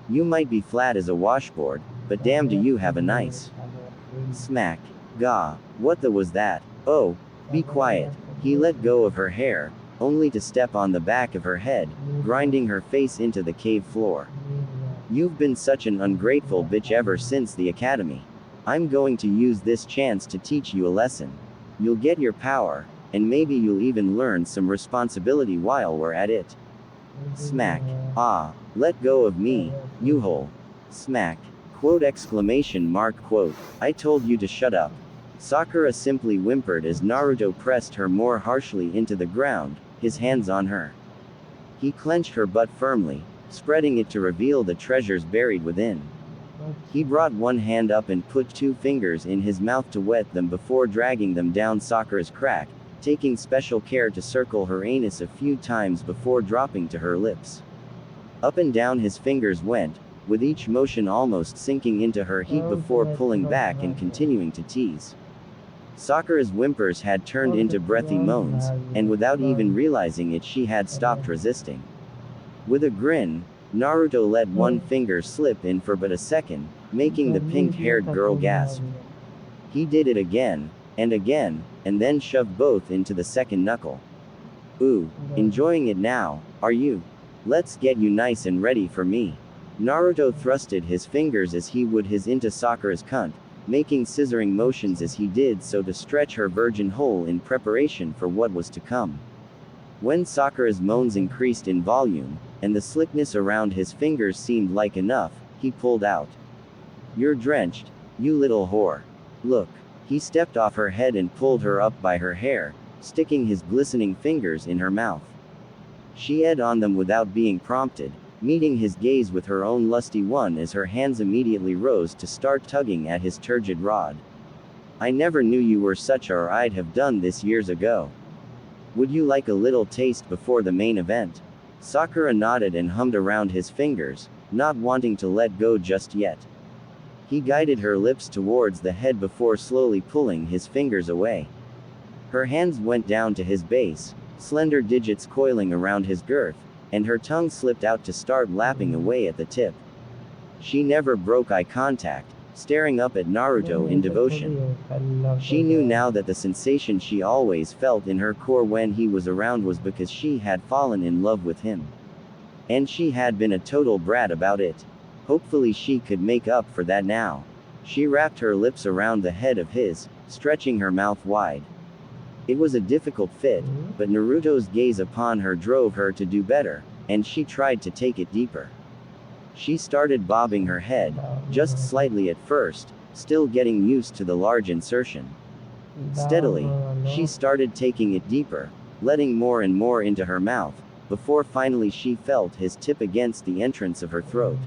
You might be flat as a washboard, but damn do you have a nice. Smack. Gah, what the was that? Oh, be quiet. He let go of her hair, only to step on the back of her head, grinding her face into the cave floor. You've been such an ungrateful bitch ever since the academy. I'm going to use this chance to teach you a lesson. You'll get your power, and maybe you'll even learn some responsibility while we're at it. Smack. Ah, let go of me, you hole. Smack. Quote exclamation mark quote. I told you to shut up. Sakura simply whimpered as Naruto pressed her more harshly into the ground, his hands on her. He clenched her butt firmly, spreading it to reveal the treasures buried within. He brought one hand up and put two fingers in his mouth to wet them before dragging them down Sakura's crack, taking special care to circle her anus a few times before dropping to her lips. Up and down his fingers went, with each motion almost sinking into her heat before pulling back and continuing to tease. Sakura's whimpers had turned into breathy moans, and without even realizing it she had stopped resisting. With a grin, Naruto let one finger slip in for but a second, making the pink-haired girl gasp. He did it again, and then shoved both into the second knuckle. Ooh, enjoying it now, are you? Let's get you nice and ready for me. Naruto thrusted his fingers as he would his into Sakura's cunt, making scissoring motions as he did so to stretch her virgin hole in preparation for what was to come. When Sakura's moans increased in volume, and the slickness around his fingers seemed like enough, he pulled out. You're drenched, you little whore. Look. He stepped off her head and pulled her up by her hair, sticking his glistening fingers in her mouth. She ed on them without being prompted, meeting his gaze with her own lusty one as her hands immediately rose to start tugging at his turgid rod. I never knew you were such, or I'd have done this years ago. Would you like a little taste before the main event? Sakura nodded and hummed around his fingers, not wanting to let go just yet. He guided her lips towards the head before slowly pulling his fingers away. Her hands went down to his base, slender digits coiling around his girth, and her tongue slipped out to start lapping away at the tip. She never broke eye contact, staring up at Naruto in devotion. She knew now that the sensation she always felt in her core when he was around was because she had fallen in love with him. And she had been a total brat about it. Hopefully she could make up for that now. She wrapped her lips around the head of his, stretching her mouth wide. It was a difficult fit, but Naruto's gaze upon her drove her to do better, and she tried to take it deeper. She started bobbing her head, just slightly at first, still getting used to the large insertion. Steadily, she started taking it deeper, letting more and more into her mouth, before finally she felt his tip against the entrance of her throat.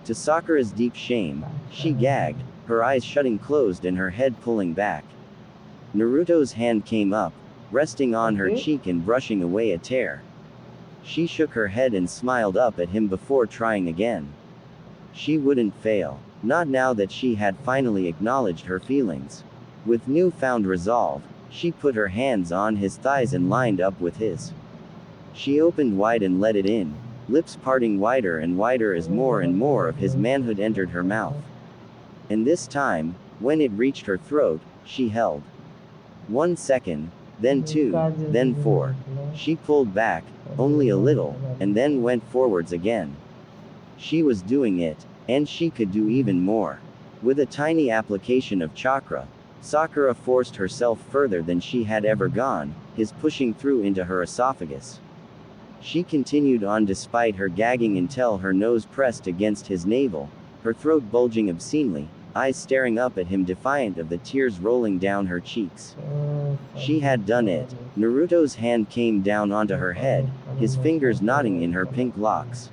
To Sakura's deep shame, she gagged, her eyes shutting closed and her head pulling back. Naruto's hand came up, resting on her cheek and brushing away a tear. She shook her head and smiled up at him before trying again. She wouldn't fail, not now that she had finally acknowledged her feelings. With newfound resolve, she put her hands on his thighs and lined up with his. She opened wide and let it in, lips parting wider and wider as more and more of his manhood entered her mouth. And this time, when it reached her throat, she held. 1 second, then 2, then 4. She pulled back, only a little, and then went forwards again. She was doing it, and she could do even more. With a tiny application of chakra, Sakura forced herself further than she had ever gone, his pushing through into her esophagus. She continued on despite her gagging until her nose pressed against his navel, her throat bulging obscenely, eyes staring up at him defiant of the tears rolling down her cheeks. She had done it. Naruto's hand came down onto her head, his fingers knotting in her pink locks.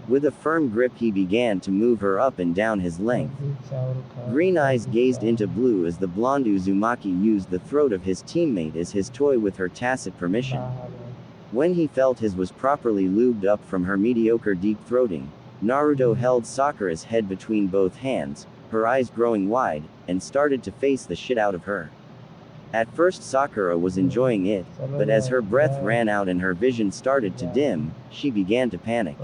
With a firm grip he began to move her up and down his length. Green eyes gazed into blue as the blonde Uzumaki used the throat of his teammate as his toy with her tacit permission. When he felt his was properly lubed up from her mediocre deep throating, Naruto held Sakura's head between both hands, her eyes growing wide, and started to face the shit out of her. At first Sakura was enjoying it, but as her breath ran out and her vision started to dim, she began to panic.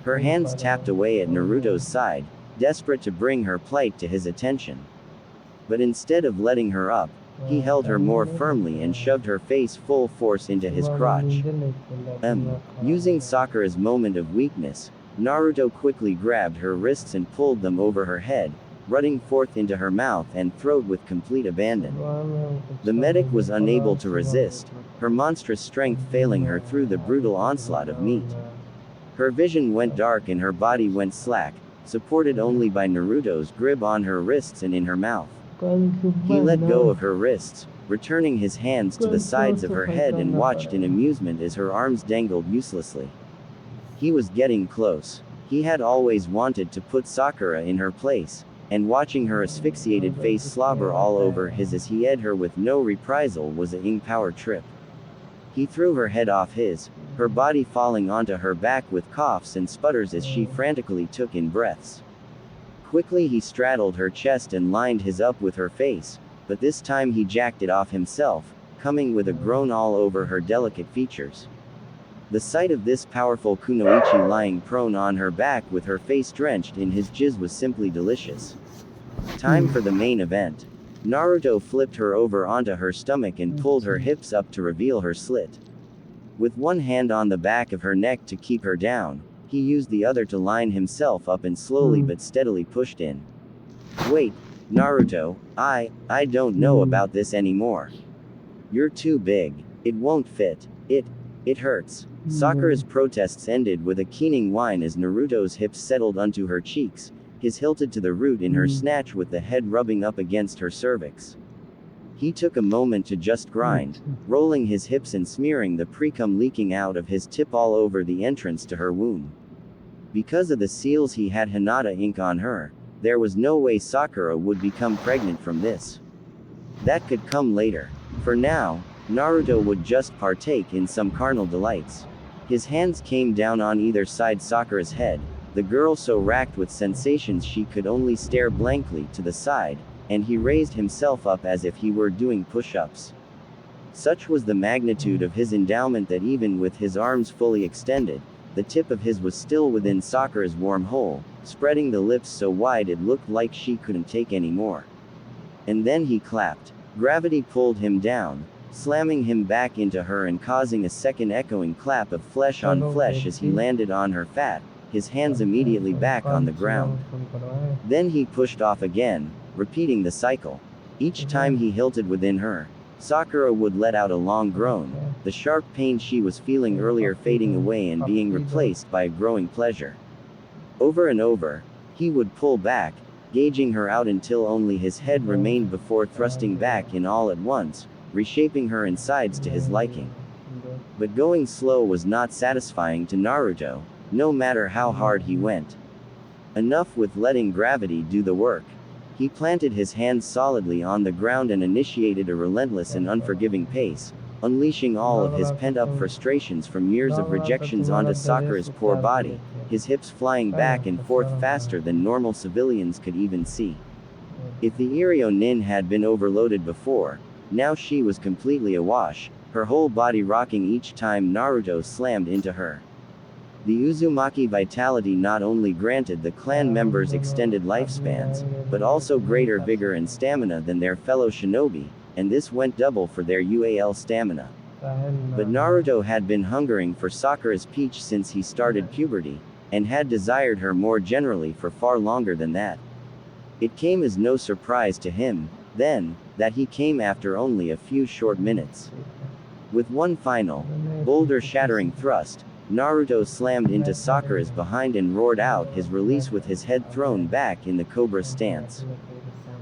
Her hands tapped away at Naruto's side, desperate to bring her plight to his attention. But instead of letting her up, he held her more firmly and shoved her face full force into his crotch. Using Sakura's moment of weakness, Naruto quickly grabbed her wrists and pulled them over her head, rutting forth into her mouth and throat with complete abandon. The medic was unable to resist, her monstrous strength failing her through the brutal onslaught of meat. Her vision went dark and her body went slack, supported only by Naruto's grip on her wrists and in her mouth. He let go of her wrists, returning his hands to the sides of her head and watched in amusement as her arms dangled uselessly. He was getting close. He had always wanted to put Sakura in her place, and watching her asphyxiated face slobber all over his as he ed her with no reprisal was a ing-power trip. He threw her head off his, her body falling onto her back with coughs and sputters as she frantically took in breaths. Quickly he straddled her chest and lined his up with her face, but this time he jacked it off himself, coming with a groan all over her delicate features. The sight of this powerful kunoichi lying prone on her back with her face drenched in his jizz was simply delicious. Time for the main event. Naruto flipped her over onto her stomach and pulled her hips up to reveal her slit. With one hand on the back of her neck to keep her down, he used the other to line himself up and slowly but steadily pushed in. Wait, Naruto, I don't know about this anymore. You're too big. It won't fit. It hurts. Sakura's protests ended with a keening whine as Naruto's hips settled onto her cheeks, his hilted to the root in her snatch with the head rubbing up against her cervix. He took a moment to just grind, rolling his hips and smearing the precum leaking out of his tip all over the entrance to her womb. Because of the seals he had Hinata ink on her, there was no way Sakura would become pregnant from this. That could come later. For now, Naruto would just partake in some carnal delights. His hands came down on either side Sakura's head, the girl so racked with sensations she could only stare blankly to the side, and he raised himself up as if he were doing push-ups. Such was the magnitude of his endowment that even with his arms fully extended, the tip of his was still within Sakura's warm hole, spreading the lips so wide it looked like she couldn't take any more. And then he clapped. Gravity pulled him down, slamming him back into her and causing a second echoing clap of flesh on flesh as he landed on her fat, his hands immediately back on the ground. Then he pushed off again, repeating the cycle. Each time he hilted within her, Sakura would let out a long groan, the sharp pain she was feeling earlier fading away and being replaced by a growing pleasure. Over and over, he would pull back, gauging her out until only his head remained before thrusting back in all at once, reshaping her insides to his liking. But going slow was not satisfying to Naruto, no matter how hard he went. Enough with letting gravity do the work. He planted his hands solidly on the ground and initiated a relentless and unforgiving pace, unleashing all of his pent-up frustrations from years of rejections onto Sakura's poor body, his hips flying back and forth faster than normal civilians could even see. If the Iryo Nin had been overloaded before, now she was completely awash, her whole body rocking each time Naruto slammed into her. The Uzumaki vitality not only granted the clan members extended lifespans, but also greater vigor and stamina than their fellow shinobi, and this went double for their UAL stamina. But Naruto had been hungering for Sakura's peach since he started puberty, and had desired her more generally for far longer than that. It came as no surprise to him, then, that he came after only a few short minutes. With one final, boulder-shattering thrust, Naruto slammed into Sakura's behind and roared out his release with his head thrown back in the cobra stance.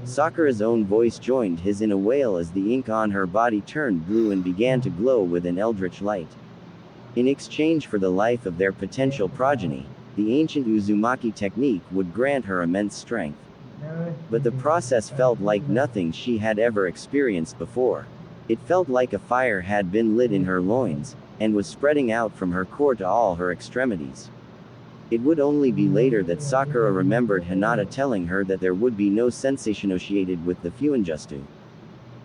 Sakura's own voice joined his in a wail as the ink on her body turned blue and began to glow with an eldritch light. In exchange for the life of their potential progeny, the ancient Uzumaki technique would grant her immense strength. But the process felt like nothing she had ever experienced before. It felt like a fire had been lit in her loins, and was spreading out from her core to all her extremities. It would only be later that Sakura remembered Hinata telling her that there would be no sensation associated with the Fuinjutsu.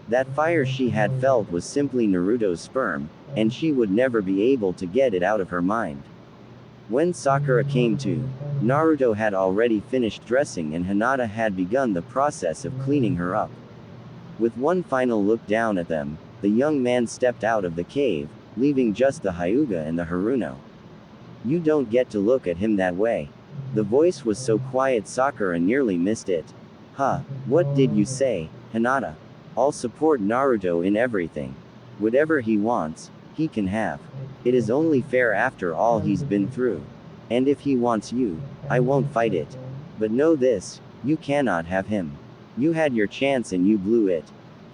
That fire she had felt was simply Naruto's sperm, and she would never be able to get it out of her mind. When Sakura came to, Naruto had already finished dressing and Hinata had begun the process of cleaning her up. With one final look down at them, the young man stepped out of the cave, leaving just the Hyuga and the Haruno. You don't get to look at him that way. The voice was so quiet Sakura nearly missed it. Huh, what did you say, Hinata? I'll support Naruto in everything. Whatever he wants, he can have. It is only fair after all he's been through. And if he wants you, I won't fight it. But know this, you cannot have him. You had your chance and you blew it.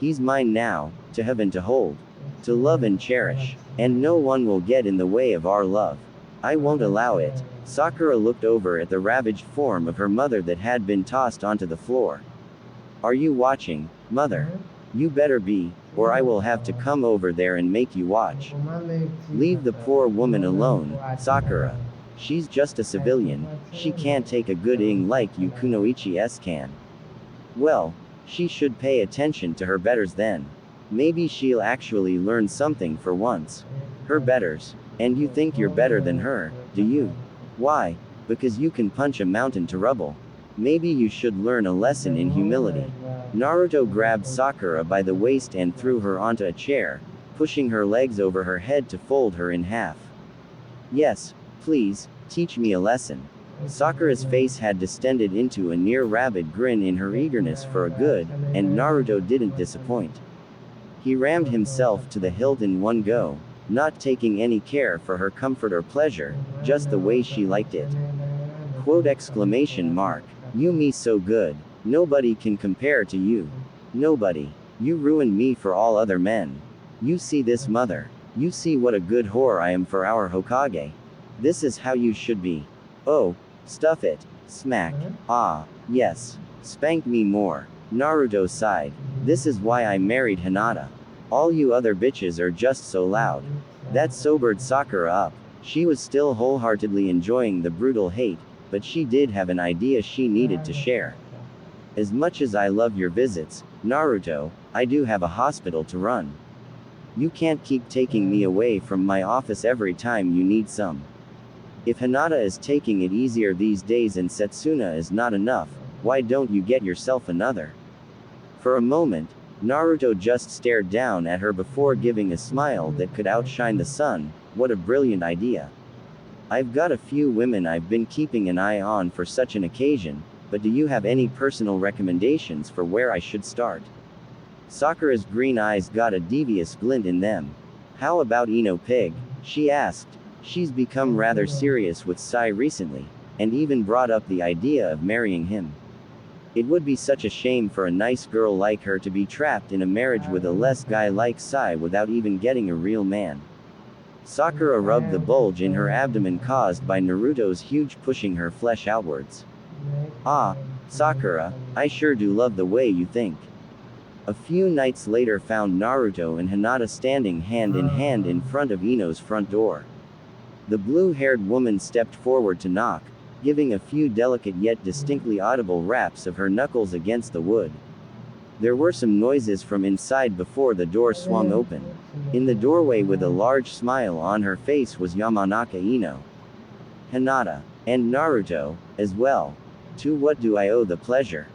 He's mine now, to have and to hold. To love and cherish. And no one will get in the way of our love. I won't allow it. Sakura looked over at the ravaged form of her mother that had been tossed onto the floor. Are you watching, mother? You better be, or I will have to come over there and make you watch. Leave the poor woman alone, Sakura. She's just a civilian, she can't take a good ing like you Kunoichi-s can. Well, she should pay attention to her betters then. Maybe she'll actually learn something for once. Her betters. And you think you're better than her, do you? Why? Because you can punch a mountain to rubble. Maybe you should learn a lesson in humility. Naruto grabbed Sakura by the waist and threw her onto a chair, pushing her legs over her head to fold her in half. Yes, please, teach me a lesson. Sakura's face had distended into a near-rabid grin in her eagerness for a good, and Naruto didn't disappoint. He rammed himself to the hilt in one go, not taking any care for her comfort or pleasure, just the way she liked it. Quote exclamation mark. You me so good. Nobody can compare to you. Nobody. You ruined me for all other men. You see this mother. You see what a good whore I am for our Hokage. This is how you should be. Oh, stuff it. Smack. Ah, yes. Spank me more. Naruto sighed. This is why I married Hinata. All you other bitches are just so loud. That sobered Sakura up. She was still wholeheartedly enjoying the brutal hate, but she did have an idea she needed to share. As much as I love your visits, Naruto, I do have a hospital to run. You can't keep taking me away from my office every time you need some. If Hinata is taking it easier these days and Setsuna is not enough, why don't you get yourself another? For a moment, Naruto just stared down at her before giving a smile that could outshine the sun. What a brilliant idea. I've got a few women I've been keeping an eye on for such an occasion, but do you have any personal recommendations for where I should start? Sakura's green eyes got a devious glint in them. How about Ino Pig? She asked. She's become rather serious with Sai recently, and even brought up the idea of marrying him. It would be such a shame for a nice girl like her to be trapped in a marriage with a less guy like Sai without even getting a real man. Sakura rubbed the bulge in her abdomen caused by Naruto's huge pushing her flesh outwards. Ah, Sakura, I sure do love the way you think. A few nights later found Naruto and Hinata standing hand in front of Ino's front door. The blue-haired woman stepped forward to knock, giving a few delicate yet distinctly audible raps of her knuckles against the wood. There were some noises from inside before the door swung open. In the doorway with a large smile on her face was Yamanaka Ino. Hinata. And Naruto, as well. To what do I owe the pleasure?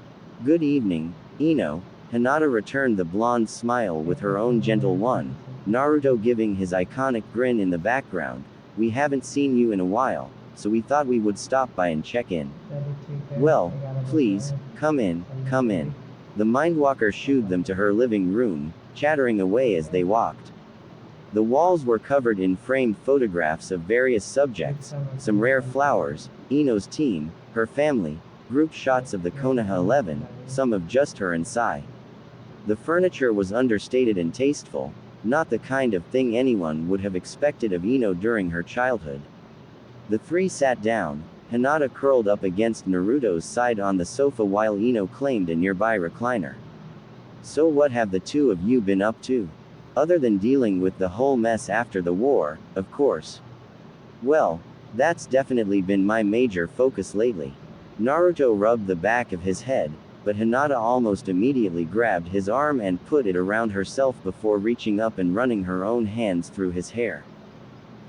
Good evening, Ino. Hinata returned the blonde smile with her own gentle one, Naruto giving his iconic grin in the background. We haven't seen you in a while, so we thought we would stop by and check in. Well, please, come in, come in. The Mindwalker shooed them to her living room, chattering away as they walked. The walls were covered in framed photographs of various subjects, some rare flowers, Ino's team, her family, group shots of the Konoha 11, some of just her and Sai. The furniture was understated and tasteful, not the kind of thing anyone would have expected of Ino during her childhood. The three sat down, Hinata curled up against Naruto's side on the sofa while Ino claimed a nearby recliner. So what have the two of you been up to? Other than dealing with the whole mess after the war, of course. Well, that's definitely been my major focus lately. Naruto rubbed the back of his head, but Hinata almost immediately grabbed his arm and put it around herself before reaching up and running her own hands through his hair.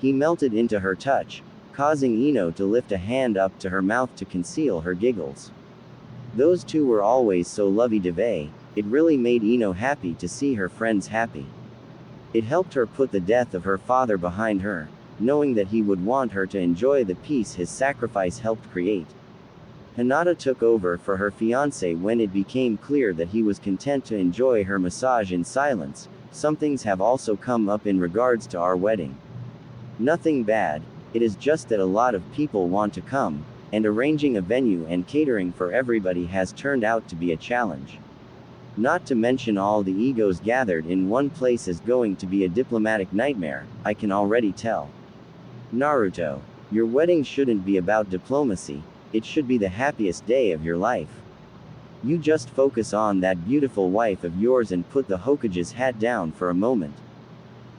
He melted into her touch, causing Ino to lift a hand up to her mouth to conceal her giggles. Those two were always so lovey-dovey, it really made Ino happy to see her friends happy. It helped her put the death of her father behind her, knowing that he would want her to enjoy the peace his sacrifice helped create. Hinata took over for her fiancé when it became clear that he was content to enjoy her massage in silence. Some things have also come up in regards to our wedding. Nothing bad, it is just that a lot of people want to come, and arranging a venue and catering for everybody has turned out to be a challenge. Not to mention all the egos gathered in one place is going to be a diplomatic nightmare, I can already tell. Naruto, your wedding shouldn't be about diplomacy, it should be the happiest day of your life. You just focus on that beautiful wife of yours and put the Hokage's hat down for a moment.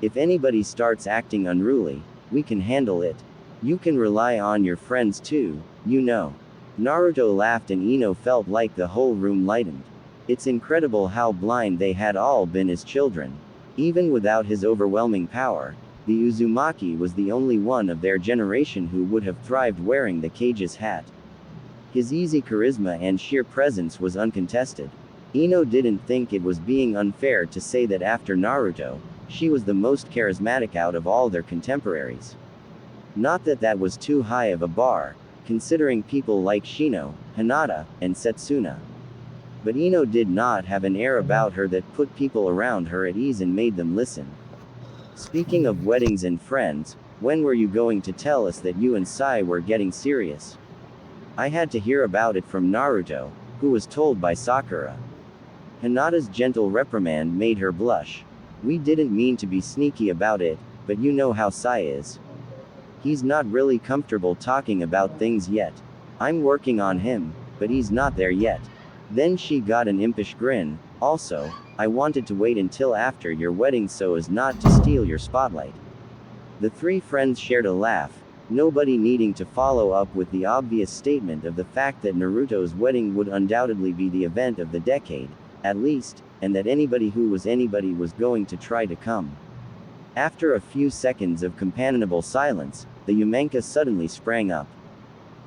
If anybody starts acting unruly, we can handle it. You can rely on your friends too, you know. Naruto laughed and Ino felt like the whole room lightened. It's incredible how blind they had all been as children. Even without his overwhelming power, the Uzumaki was the only one of their generation who would have thrived wearing the Kage's hat. His easy charisma and sheer presence was uncontested. Ino didn't think it was being unfair to say that after Naruto, she was the most charismatic out of all their contemporaries. Not that that was too high of a bar, considering people like Shino, Hinata, and Setsuna. But Ino did not have an air about her that put people around her at ease and made them listen. Speaking of weddings and friends, when were you going to tell us that you and Sai were getting serious? I had to hear about it from Naruto, who was told by Sakura. Hinata's gentle reprimand made her blush. We didn't mean to be sneaky about it, but you know how Sai is. He's not really comfortable talking about things yet. I'm working on him, but he's not there yet. Then she got an impish grin. Also, I wanted to wait until after your wedding so as not to steal your spotlight. The three friends shared a laugh, nobody needing to follow up with the obvious statement of the fact that Naruto's wedding would undoubtedly be the event of the decade, at least, and that anybody who was anybody was going to try to come. After a few seconds of companionable silence, the Yumenka suddenly sprang up.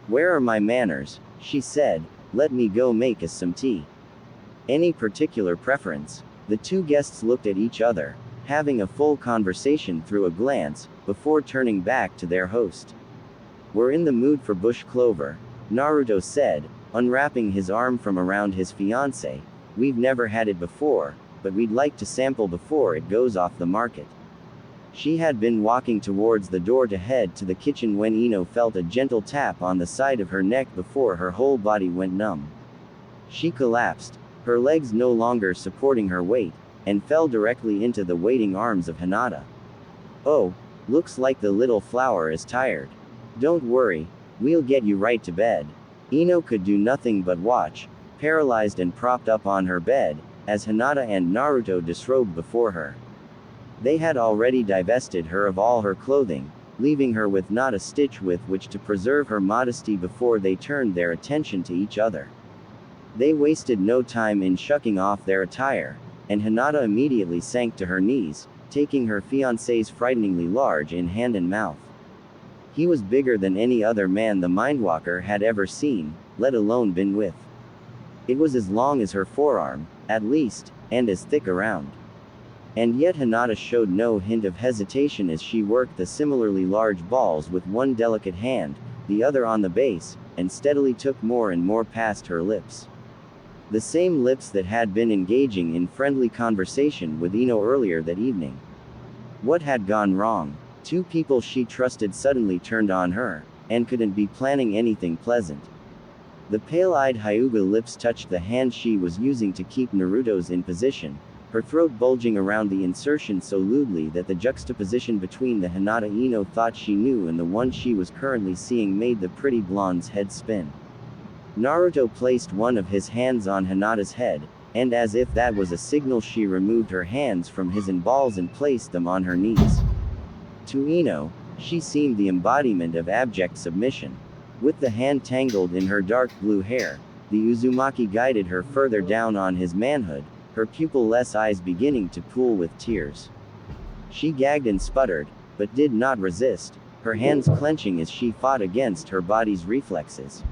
"Where are my manners?" she said. "Let me go make us some tea." "Any particular preference?" The two guests looked at each other, having a full conversation through a glance, before turning back to their host. "We're in the mood for bush clover," Naruto said, unwrapping his arm from around his fiancée. "We've never had it before, but we'd like to sample before it goes off the market." She had been walking towards the door to head to the kitchen when Ino felt a gentle tap on the side of her neck before her whole body went numb. She collapsed, her legs no longer supporting her weight, and fell directly into the waiting arms of Hinata. "Oh, looks like the little flower is tired. Don't worry, we'll get you right to bed." Ino could do nothing but watch, paralyzed and propped up on her bed, as Hinata and Naruto disrobed before her. They had already divested her of all her clothing, leaving her with not a stitch with which to preserve her modesty before they turned their attention to each other. They wasted no time in shucking off their attire, and Hinata immediately sank to her knees, taking her fiancé's frighteningly large in hand and mouth. He was bigger than any other man the Mindwalker had ever seen, let alone been with. It was as long as her forearm, at least, and as thick around. And yet Hinata showed no hint of hesitation as she worked the similarly large balls with one delicate hand, the other on the base, and steadily took more and more past her lips. The same lips that had been engaging in friendly conversation with Ino earlier that evening. What had gone wrong? Two people she trusted suddenly turned on her, and couldn't be planning anything pleasant. The pale-eyed Hyuga lips touched the hand she was using to keep Naruto's in position, her throat bulging around the insertion so lewdly that the juxtaposition between the Hinata Ino thought she knew and the one she was currently seeing made the pretty blonde's head spin. Naruto placed one of his hands on Hinata's head, and as if that was a signal she removed her hands from his balls and placed them on her knees. To Ino, she seemed the embodiment of abject submission. With the hand tangled in her dark blue hair, the Uzumaki guided her further down on his manhood, her pupil-less eyes beginning to pool with tears. She gagged and sputtered, but did not resist, her hands clenching as she fought against her body's reflexes.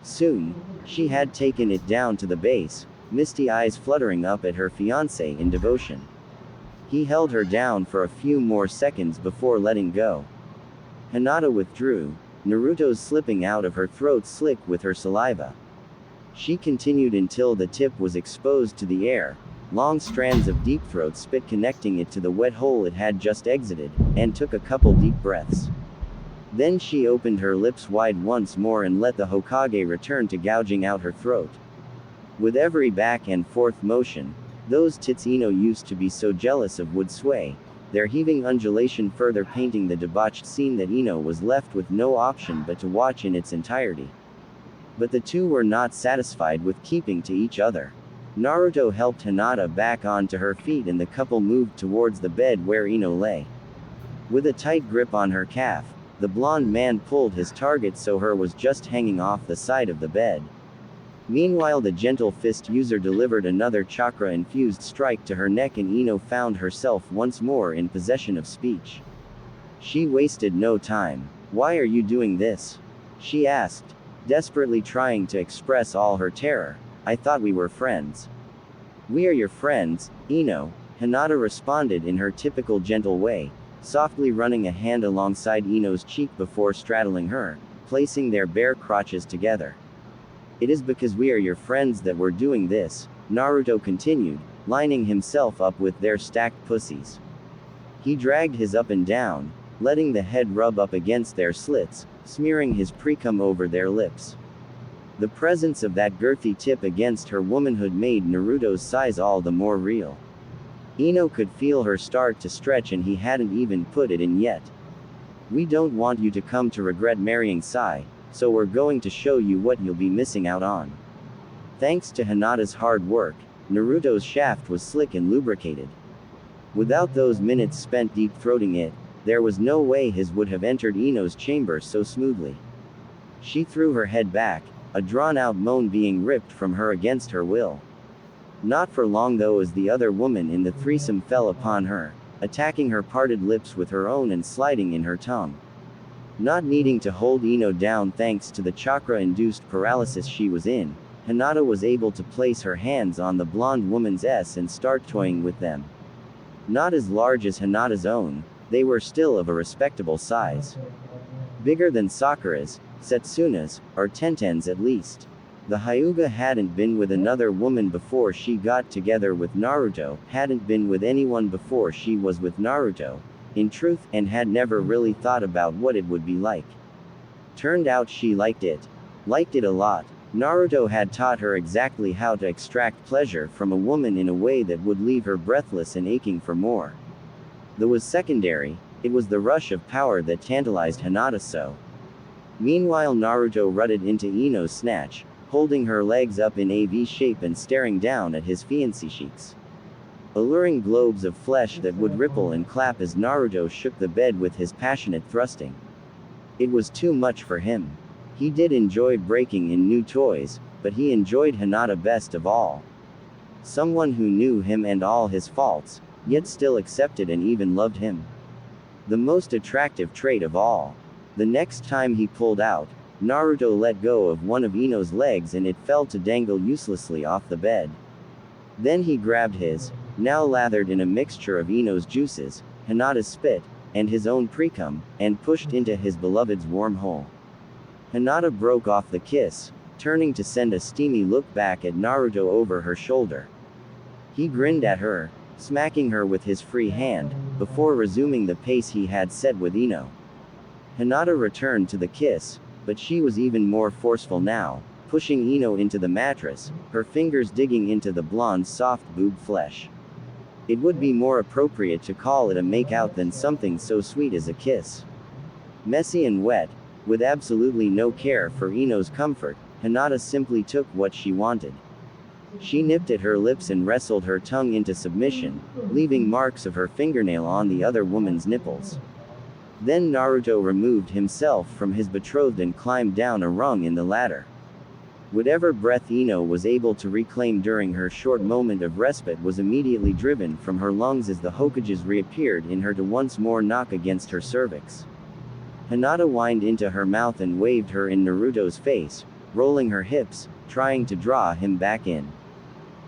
Soon, she had taken it down to the base, misty eyes fluttering up at her fiancé in devotion. He held her down for a few more seconds before letting go. Hinata withdrew, Naruto's slipping out of her throat slick with her saliva. She continued until the tip was exposed to the air, long strands of deep throat spit connecting it to the wet hole it had just exited, and took a couple deep breaths. Then she opened her lips wide once more and let the Hokage return to gouging out her throat. With every back and forth motion, those tits Ino used to be so jealous of would sway, their heaving undulation further painting the debauched scene that Ino was left with no option but to watch in its entirety. But the two were not satisfied with keeping to each other. Naruto helped Hinata back onto her feet and the couple moved towards the bed where Ino lay. With a tight grip on her calf, the blonde man pulled his target so her was just hanging off the side of the bed. Meanwhile the gentle fist user delivered another chakra-infused strike to her neck and Ino found herself once more in possession of speech. She wasted no time. "Why are you doing this?" she asked, desperately trying to express all her terror. "I thought we were friends." "We are your friends, Ino," Hinata responded in her typical gentle way, softly running a hand alongside Ino's cheek before straddling her, placing their bare crotches together. "It is because we are your friends that we're doing this," Naruto continued, lining himself up with their stacked pussies. He dragged his up and down, letting the head rub up against their slits, smearing his pre-cum over their lips. The presence of that girthy tip against her womanhood made Naruto's sighs all the more real. Ino could feel her start to stretch and he hadn't even put it in yet. "We don't want you to come to regret marrying Sai, so we're going to show you what you'll be missing out on." Thanks to Hinata's hard work, Naruto's shaft was slick and lubricated. Without those minutes spent deep-throating it, there was no way his would have entered Ino's chamber so smoothly. She threw her head back, a drawn-out moan being ripped from her against her will. Not for long though, as the other woman in the threesome fell upon her, attacking her parted lips with her own and sliding in her tongue. Not needing to hold Ino down thanks to the chakra-induced paralysis she was in, Hinata was able to place her hands on the blonde woman's S and start toying with them. Not as large as Hinata's own, they were still of a respectable size. Bigger than Sakura's, Setsuna's, or Tenten's at least. The Hyuga hadn't been with another woman before she got together with Naruto, hadn't been with anyone before she was with Naruto, in truth, and had never really thought about what it would be like. Turned out she liked it. Liked it a lot. Naruto had taught her exactly how to extract pleasure from a woman in a way that would leave her breathless and aching for more. That was secondary, it was the rush of power that tantalized Hinata so. Meanwhile Naruto rutted into Ino's snatch, holding her legs up in a V shape and staring down at his fiancée cheeks. Alluring globes of flesh that would ripple and clap as Naruto shook the bed with his passionate thrusting. It was too much for him. He did enjoy breaking in new toys, but he enjoyed Hinata best of all. Someone who knew him and all his faults, yet still accepted and even loved him. The most attractive trait of all. The next time he pulled out, Naruto let go of one of Ino's legs and it fell to dangle uselessly off the bed. Then he grabbed his, now lathered in a mixture of Ino's juices, Hinata's spit, and his own precum, and pushed into his beloved's warm hole. Hinata broke off the kiss, turning to send a steamy look back at Naruto over her shoulder. He grinned at her, smacking her with his free hand, before resuming the pace he had set with Ino. Hinata returned to the kiss, but she was even more forceful now, pushing Ino into the mattress, her fingers digging into the blonde's soft boob flesh. It would be more appropriate to call it a make-out than something so sweet as a kiss. Messy and wet, with absolutely no care for Ino's comfort, Hinata simply took what she wanted. She nipped at her lips and wrestled her tongue into submission, leaving marks of her fingernail on the other woman's nipples. Then Naruto removed himself from his betrothed and climbed down a rung in the ladder. Whatever breath Ino was able to reclaim during her short moment of respite was immediately driven from her lungs as the Hokages reappeared in her to once more knock against her cervix. Hinata whined into her mouth and waved her in Naruto's face, rolling her hips, trying to draw him back in.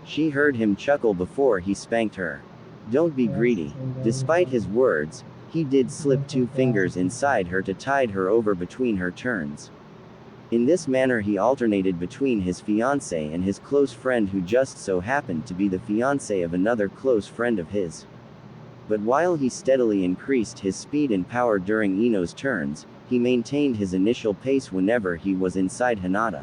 She heard him chuckle before he spanked her. Don't be greedy. Despite his words, he did slip 2 fingers inside her to tide her over between her turns. In this manner he alternated between his fiancée and his close friend who just so happened to be the fiancée of another close friend of his. But while he steadily increased his speed and power during Ino's turns, he maintained his initial pace whenever he was inside Hinata.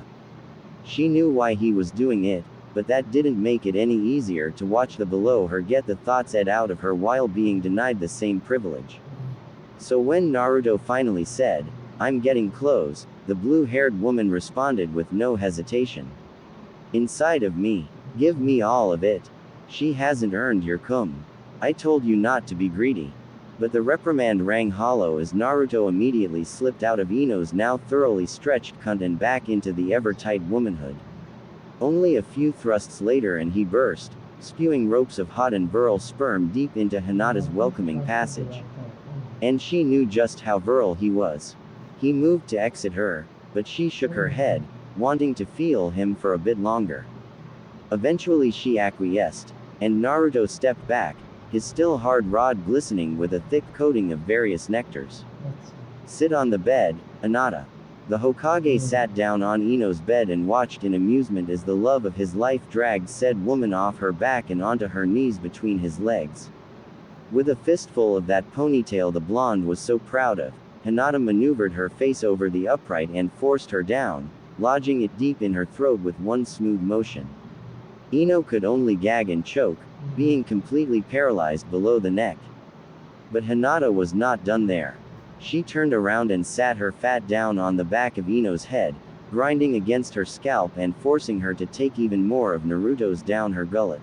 She knew why he was doing it, but that didn't make it any easier to watch the below her get the thoughts ed out of her while being denied the same privilege. So when Naruto finally said, "I'm getting close," the blue-haired woman responded with no hesitation. "Inside of me. Give me all of it. She hasn't earned your cum. I told you not to be greedy." But the reprimand rang hollow as Naruto immediately slipped out of Ino's now thoroughly stretched cunt and back into the ever-tight womanhood. Only a few thrusts later and he burst, spewing ropes of hot and virile sperm deep into Hinata's welcoming passage. And she knew just how virile he was. He moved to exit her, but she shook her head, wanting to feel him for a bit longer. Eventually she acquiesced, and Naruto stepped back, his still hard rod glistening with a thick coating of various nectars. "Sit on the bed, Hinata." The Hokage sat down on Ino's bed and watched in amusement as the love of his life dragged said woman off her back and onto her knees between his legs. With a fistful of that ponytail the blonde was so proud of, Hinata maneuvered her face over the upright and forced her down, lodging it deep in her throat with one smooth motion. Ino could only gag and choke, being completely paralyzed below the neck. But Hinata was not done there. She turned around and sat her fat down on the back of Ino's head, grinding against her scalp and forcing her to take even more of Naruto's down her gullet.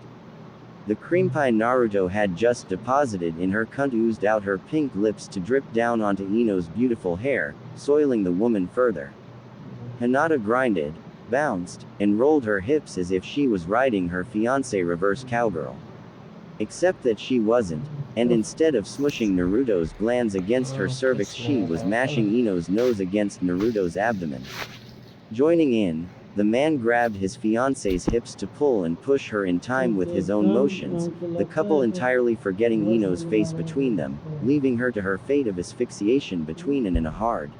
The cream pie Naruto had just deposited in her cunt oozed out her pink lips to drip down onto Ino's beautiful hair, soiling the woman further. Hinata grinded, bounced, and rolled her hips as if she was riding her fiancé reverse cowgirl. Except that she wasn't. And instead of smushing Naruto's glands against her cervix, she was mashing Ino's nose against Naruto's abdomen. Joining in, the man grabbed his fiancée's hips to pull and push her in time with his own motions, the couple entirely forgetting Ino's face between them, leaving her to her fate of asphyxiation between and in a hard.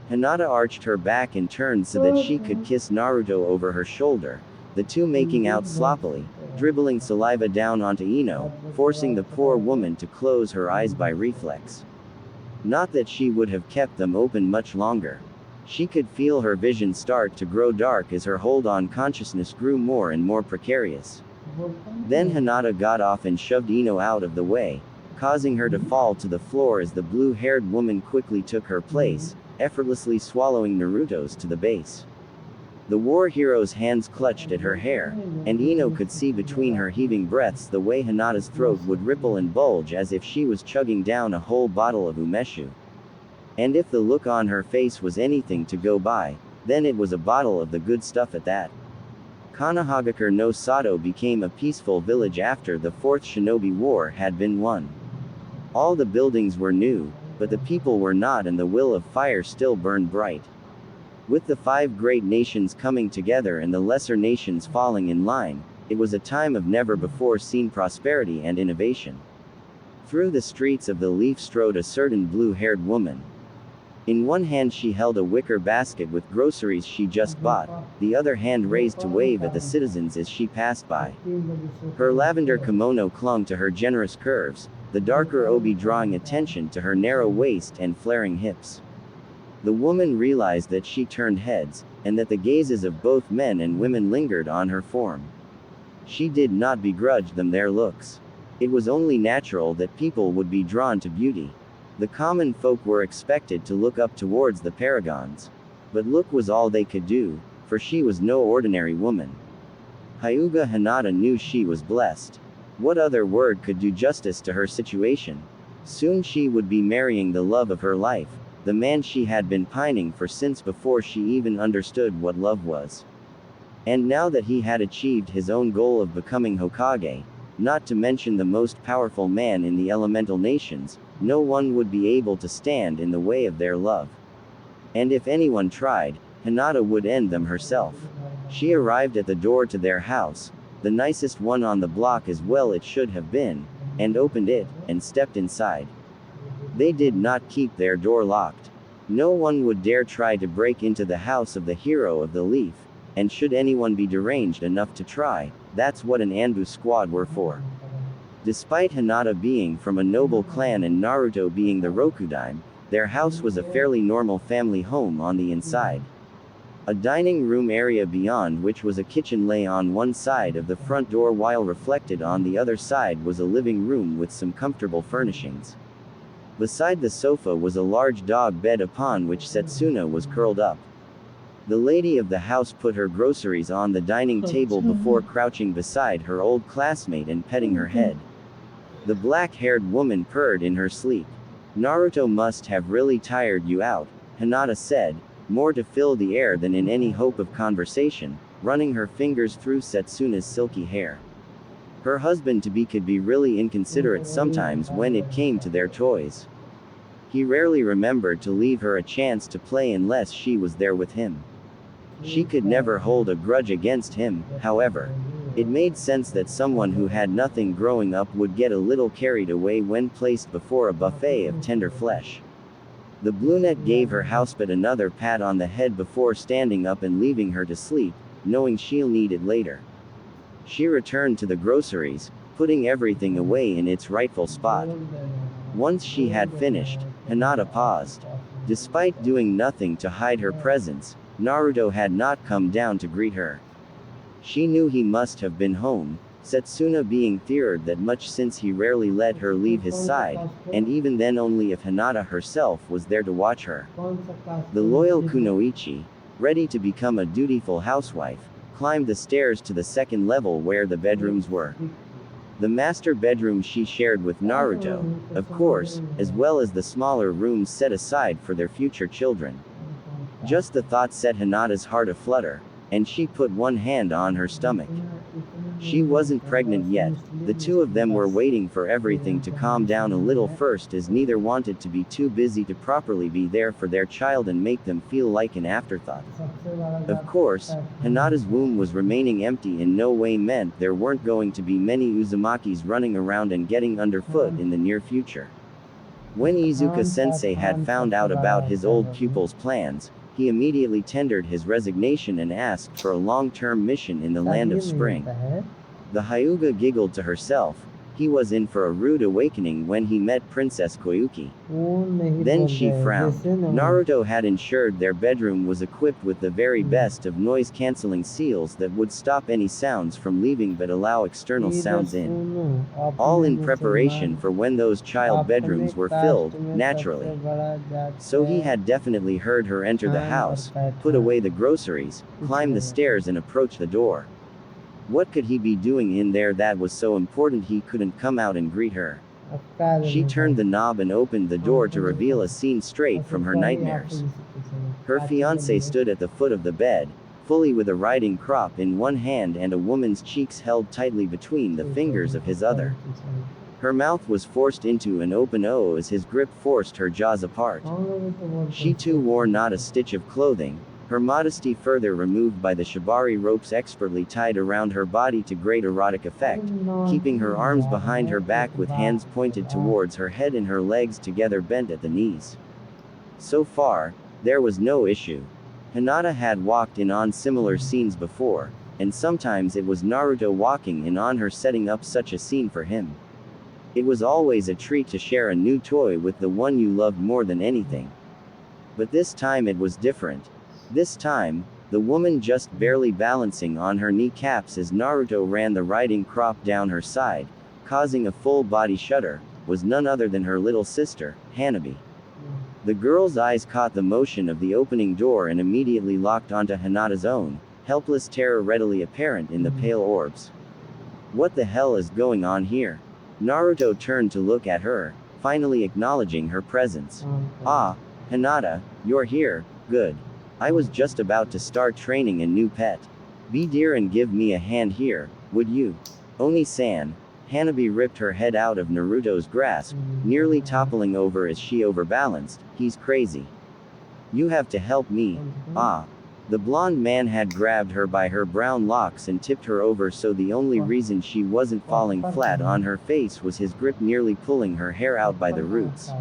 Hinata arched her back and turned so that she could kiss Naruto over her shoulder, the two making out sloppily, dribbling saliva down onto Ino, forcing the poor woman to close her eyes by reflex. Not that she would have kept them open much longer. She could feel her vision start to grow dark as her hold on consciousness grew more and more precarious. Then Hinata got off and shoved Ino out of the way, causing her to fall to the floor as the blue-haired woman quickly took her place, effortlessly swallowing Naruto's to the base. The war hero's hands clutched at her hair, and Ino could see between her heaving breaths the way Hinata's throat would ripple and bulge as if she was chugging down a whole bottle of umeshu. And if the look on her face was anything to go by, then it was a bottle of the good stuff at that. Konohagakure no Sato became a peaceful village after the Fourth Shinobi War had been won. All the buildings were new, but the people were not, and the will of fire still burned bright. With the 5 great nations coming together and the lesser nations falling in line, it was a time of never-before-seen prosperity and innovation. Through the streets of the Leaf strode a certain blue-haired woman. In one hand she held a wicker basket with groceries she just bought, the other hand raised to wave at the citizens as she passed by. Her lavender kimono clung to her generous curves, the darker obi drawing attention to her narrow waist and flaring hips. The woman realized that she turned heads, and that the gazes of both men and women lingered on her form. She did not begrudge them their looks. It was only natural that people would be drawn to beauty. The common folk were expected to look up towards the paragons. But look was all they could do, for she was no ordinary woman. Hyuga Hinata knew she was blessed. What other word could do justice to her situation? Soon she would be marrying the love of her life, the man she had been pining for since before she even understood what love was. And now that he had achieved his own goal of becoming Hokage, not to mention the most powerful man in the elemental nations, no one would be able to stand in the way of their love. And if anyone tried, Hinata would end them herself. She arrived at the door to their house, the nicest one on the block as well it should have been, and opened it, and stepped inside. They did not keep their door locked. No one would dare try to break into the house of the hero of the Leaf, and should anyone be deranged enough to try, that's what an Anbu squad were for. Despite Hinata being from a noble clan and Naruto being the Rokudaime, their house was a fairly normal family home on the inside. A dining room area beyond which was a kitchen lay on one side of the front door, while reflected on the other side was a living room with some comfortable furnishings. Beside the sofa was a large dog bed upon which Setsuna was curled up. The lady of the house put her groceries on the dining table before crouching beside her old classmate and petting her head. The black-haired woman purred in her sleep. Naruto must have really tired you out, Hinata said, more to fill the air than in any hope of conversation, running her fingers through Setsuna's silky hair. Her husband-to-be could be really inconsiderate sometimes when it came to their toys. He rarely remembered to leave her a chance to play unless she was there with him. She could never hold a grudge against him, however. It made sense that someone who had nothing growing up would get a little carried away when placed before a buffet of tender flesh. The brunette gave her housepet another pat on the head before standing up and leaving her to sleep, knowing she'll need it later. She returned to the groceries, putting everything away in its rightful spot. Once she had finished, Hinata paused. Despite doing nothing to hide her presence, Naruto had not come down to greet her. She knew he must have been home, Setsuna being feared that much since he rarely let her leave his side, and even then only if Hinata herself was there to watch her. The loyal Kunoichi, ready to become a dutiful housewife, climbed the stairs to the second level where the bedrooms were. The master bedroom she shared with Naruto, of course, as well as the smaller rooms set aside for their future children. Just the thought set Hinata's heart aflutter, and she put one hand on her stomach. She wasn't pregnant yet. The two of them were waiting for everything to calm down a little first, as neither wanted to be too busy to properly be there for their child and make them feel like an afterthought. Of course, Hinata's womb was remaining empty in no way meant there weren't going to be many Uzumakis running around and getting underfoot in the near future. When Izuka-sensei had found out about his old pupil's plans, he immediately tendered his resignation and asked for a long-term mission in the land of spring. The Hyuga giggled to herself. He was in for a rude awakening when he met Princess Koyuki. Then she frowned. Naruto had ensured their bedroom was equipped with the very best of noise-canceling seals that would stop any sounds from leaving but allow external sounds in. All in preparation for when those child bedrooms were filled, naturally. So he had definitely heard her enter the house, put away the groceries, climb the stairs and approach the door. What could he be doing in there that was so important he couldn't come out and greet her? She turned the knob and opened the door to reveal a scene straight from her nightmares. Her fiancé stood at the foot of the bed, fully with a riding crop in one hand and a woman's cheeks held tightly between the fingers of his other. Her mouth was forced into an open O as his grip forced her jaws apart. She too wore not a stitch of clothing, her modesty further removed by the shibari ropes expertly tied around her body to great erotic effect, keeping her arms behind her back with hands pointed towards her head and her legs together bent at the knees. So far, there was no issue. Hinata had walked in on similar scenes before, and sometimes it was Naruto walking in on her setting up such a scene for him. It was always a treat to share a new toy with the one you loved more than anything. But this time it was different. This time, the woman just barely balancing on her kneecaps as Naruto ran the riding crop down her side, causing a full body shudder, was none other than her little sister, Hanabi. The girl's eyes caught the motion of the opening door and immediately locked onto Hinata's own, helpless terror readily apparent in the pale orbs. What the hell is going on here? Naruto turned to look at her, finally acknowledging her presence. Ah, Hinata, you're here, good. I was just about to start training a new pet. Be dear and give me a hand here, would you? Oni-san. Hanabi ripped her head out of Naruto's grasp, nearly toppling over as she overbalanced. He's crazy. You have to help me. Ah. The blonde man had grabbed her by her brown locks and tipped her over, so the only reason she wasn't falling flat on her face was his grip nearly pulling her hair out by the roots.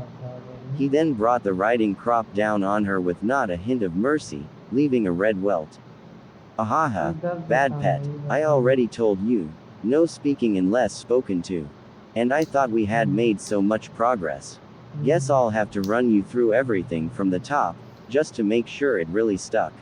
He then brought the riding crop down on her with not a hint of mercy, leaving a red welt. Ahaha, bad pet, I already told you, no speaking unless spoken to. And I thought we had made so much progress. Guess I'll have to run you through everything from the top, just to make sure it really stuck.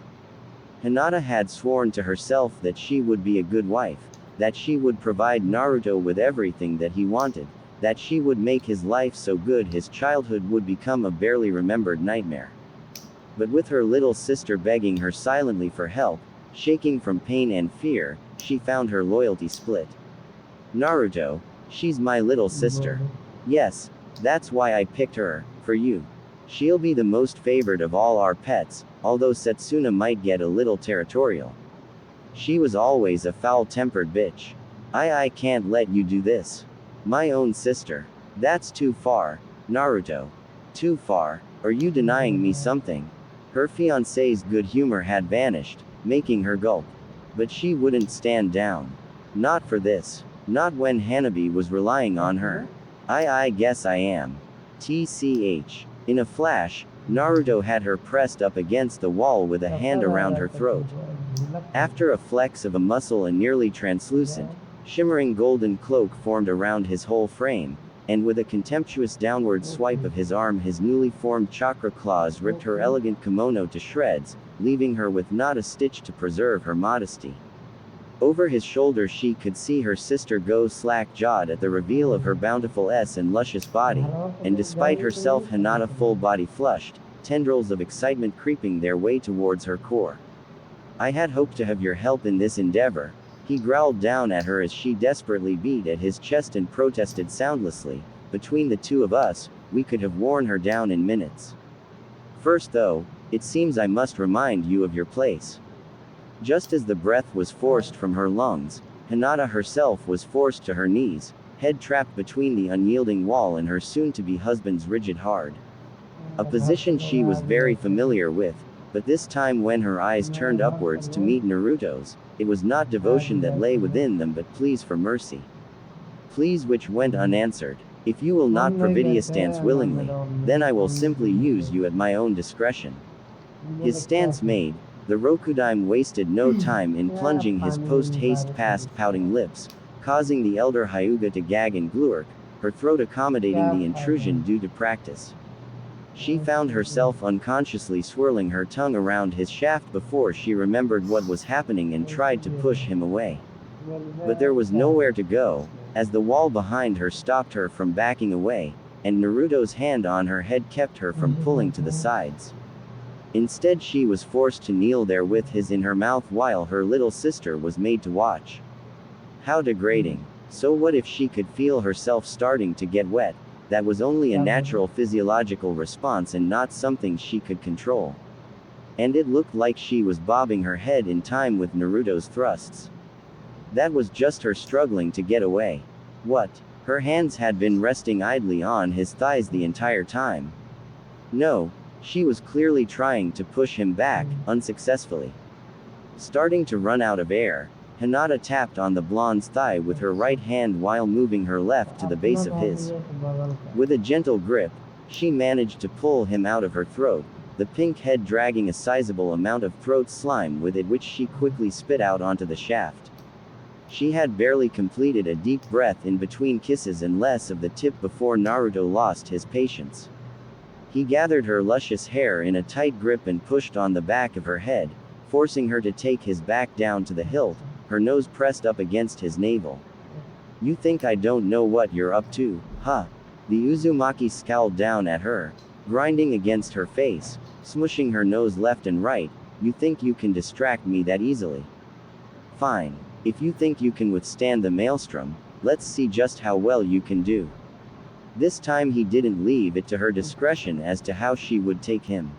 Hinata had sworn to herself that she would be a good wife, that she would provide Naruto with everything that he wanted, that she would make his life so good his childhood would become a barely remembered nightmare. But with her little sister begging her silently for help, shaking from pain and fear, she found her loyalty split. Naruto, she's my little sister. Yes, that's why I picked her, for you. She'll be the most favored of all our pets, although Setsuna might get a little territorial. She was always a foul-tempered bitch. I can't let you do this. My own sister. That's too far, Naruto. Too far. Are you denying me something? Her fiancé's good humor had vanished, making her gulp. But she wouldn't stand down. Not for this. Not when Hanabi was relying on her. I guess I am. TCH. In a flash, Naruto had her pressed up against the wall with a hand around her throat. After a flex of a muscle, a nearly translucent, shimmering golden cloak formed around his whole frame, and with a contemptuous downward swipe of his arm his newly formed chakra claws ripped her elegant kimono to shreds, leaving her with not a stitch to preserve her modesty. Over his shoulder she could see her sister go slack-jawed at the reveal of her bountiful and luscious body, and despite herself Hinata full body flushed, tendrils of excitement creeping their way towards her core. I had hoped to have your help in this endeavor. He growled down at her as she desperately beat at his chest and protested soundlessly, between the two of us, we could have worn her down in minutes. First though, it seems I must remind you of your place. Just as the breath was forced from her lungs, Hinata herself was forced to her knees, head trapped between the unyielding wall and her soon-to-be husband's rigid hard. A position she was very familiar with, but this time when her eyes turned upwards to meet Naruto's, it was not devotion that lay within them but pleas for mercy. Pleas which went unanswered. If you will not providia stance willingly, then I will simply use you at my own discretion. His stance made, the Rokudaime wasted no time in plunging his post-haste past pouting lips, causing the elder Hyuga to gag and glurk, her throat accommodating the intrusion due to practice. She found herself unconsciously swirling her tongue around his shaft before she remembered what was happening and tried to push him away. But there was nowhere to go, as the wall behind her stopped her from backing away, and Naruto's hand on her head kept her from pulling to the sides. Instead, she was forced to kneel there with his in her mouth while her little sister was made to watch. How degrading. So what if she could feel herself starting to get wet? That was only a natural physiological response and not something she could control. And it looked like she was bobbing her head in time with Naruto's thrusts. That was just her struggling to get away. What? Her hands had been resting idly on his thighs the entire time. No, she was clearly trying to push him back, unsuccessfully. Starting to run out of air, Hinata tapped on the blonde's thigh with her right hand while moving her left to the base of his. With a gentle grip, she managed to pull him out of her throat, the pink head dragging a sizable amount of throat slime with it which she quickly spit out onto the shaft. She had barely completed a deep breath in between kisses and less of the tip before Naruto lost his patience. He gathered her luscious hair in a tight grip and pushed on the back of her head, forcing her to take his back down to the hilt, her nose pressed up against his navel. You think I don't know what you're up to, huh? The Uzumaki scowled down at her, grinding against her face, smushing her nose left and right. You think you can distract me that easily? Fine. If you think you can withstand the maelstrom, let's see just how well you can do. This time he didn't leave it to her discretion as to how she would take him.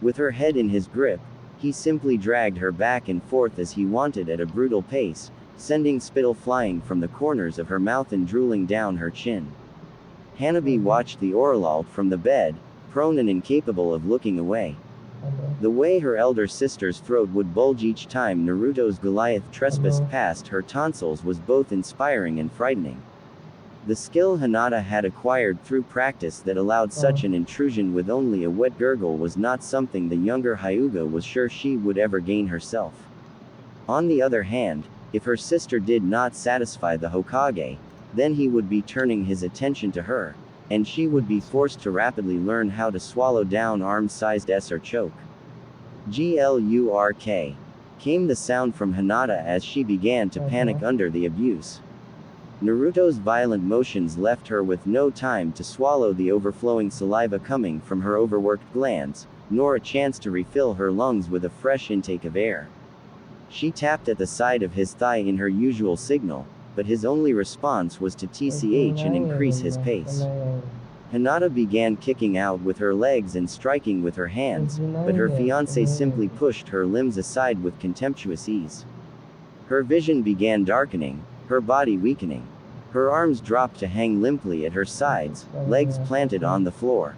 With her head in his grip, he simply dragged her back and forth as he wanted at a brutal pace, sending spittle flying from the corners of her mouth and drooling down her chin. Hanabi watched the Orlald from the bed, prone and incapable of looking away. The way her elder sister's throat would bulge each time Naruto's Goliath trespassed past her tonsils was both inspiring and frightening. The skill Hinata had acquired through practice that allowed such an intrusion with only a wet gurgle was not something the younger Hyuga was sure she would ever gain herself. On the other hand, if her sister did not satisfy the Hokage, then he would be turning his attention to her, and she would be forced to rapidly learn how to swallow down arm-sized S or choke. Glurk. Came the sound from Hinata as she began to panic under the abuse. Naruto's violent motions left her with no time to swallow the overflowing saliva coming from her overworked glands, nor a chance to refill her lungs with a fresh intake of air. She tapped at the side of his thigh in her usual signal, but his only response was to tch and increase his pace. Hinata began kicking out with her legs and striking with her hands, but her fiancé simply pushed her limbs aside with contemptuous ease. Her vision began darkening, her body weakening. Her arms dropped to hang limply at her sides, legs planted on the floor.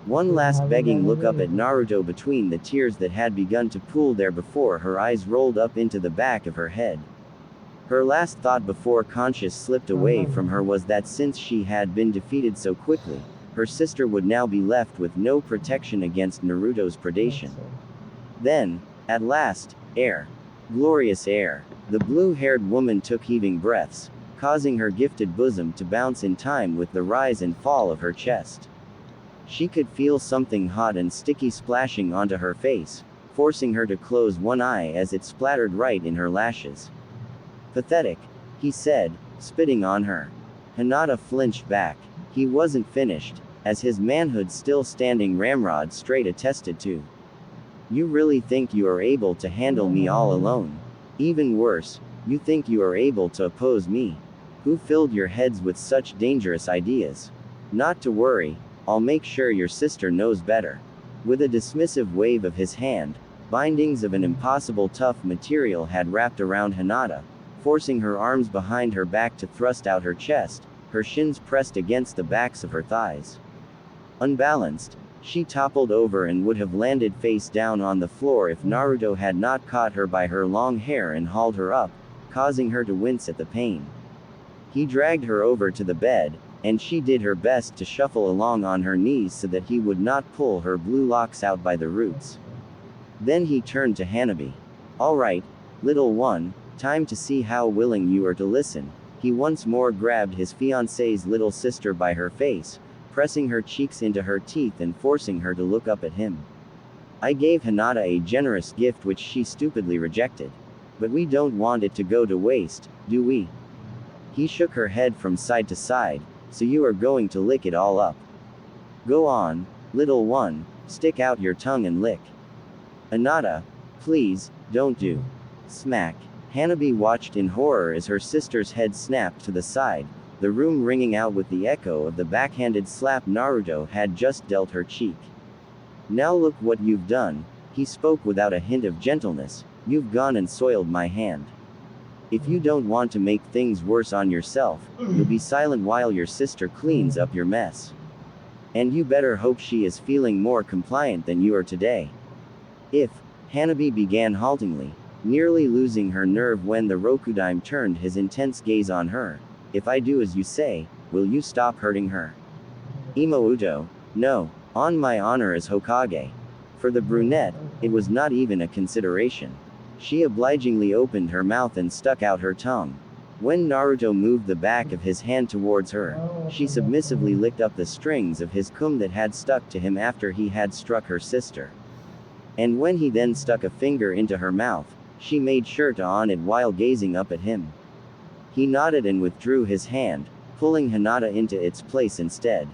One last begging look up at Naruto between the tears that had begun to pool there before her eyes rolled up into the back of her head. Her last thought before conscience slipped away from her was that since she had been defeated so quickly, her sister would now be left with no protection against Naruto's predation. Then, at last, air. Glorious air. The blue-haired woman took heaving breaths, causing her gifted bosom to bounce in time with the rise and fall of her chest. She could feel something hot and sticky splashing onto her face, forcing her to close one eye as it splattered right in her lashes. Pathetic, he said, spitting on her. Hinata flinched back. He wasn't finished, as his manhood still standing ramrod straight attested to. You really think you are able to handle me all alone? Even worse, you think you are able to oppose me? Who filled your heads with such dangerous ideas? Not to worry, I'll make sure your sister knows better. With a dismissive wave of his hand, bindings of an impossible tough material had wrapped around Hinata, forcing her arms behind her back to thrust out her chest, her shins pressed against the backs of her thighs. Unbalanced, she toppled over and would have landed face down on the floor if Naruto had not caught her by her long hair and hauled her up, causing her to wince at the pain. He dragged her over to the bed, and she did her best to shuffle along on her knees so that he would not pull her blue locks out by the roots. Then he turned to Hanabi. "All right, little one, time to see how willing you are to listen." He once more grabbed his fiancée's little sister by her face, pressing her cheeks into her teeth and forcing her to look up at him. "I gave Hinata a generous gift which she stupidly rejected. But we don't want it to go to waste, do we?" He shook her head from side to side. "So you are going to lick it all up? Go on, little one, stick out your tongue and lick." "Hinata, please, don't do." Smack. Hanabi watched in horror as her sister's head snapped to the side, the room ringing out with the echo of the backhanded slap Naruto had just dealt her cheek. "Now look what you've done," he spoke without a hint of gentleness. "You've gone and soiled my hand. If you don't want to make things worse on yourself, you'll be silent while your sister cleans up your mess. And you better hope she is feeling more compliant than you are today." "If," Hanabi began haltingly, nearly losing her nerve when the Rokudime turned his intense gaze on her, "if I do as you say, will you stop hurting her?" "Imouto, no, on my honor as Hokage." For the brunette, it was not even a consideration. She obligingly opened her mouth and stuck out her tongue. When Naruto moved the back of his hand towards her, she submissively licked up the strings of his comb that had stuck to him after he had struck her sister. And when he then stuck a finger into her mouth, she made sure to on it while gazing up at him. He nodded and withdrew his hand, pulling Hinata into its place instead.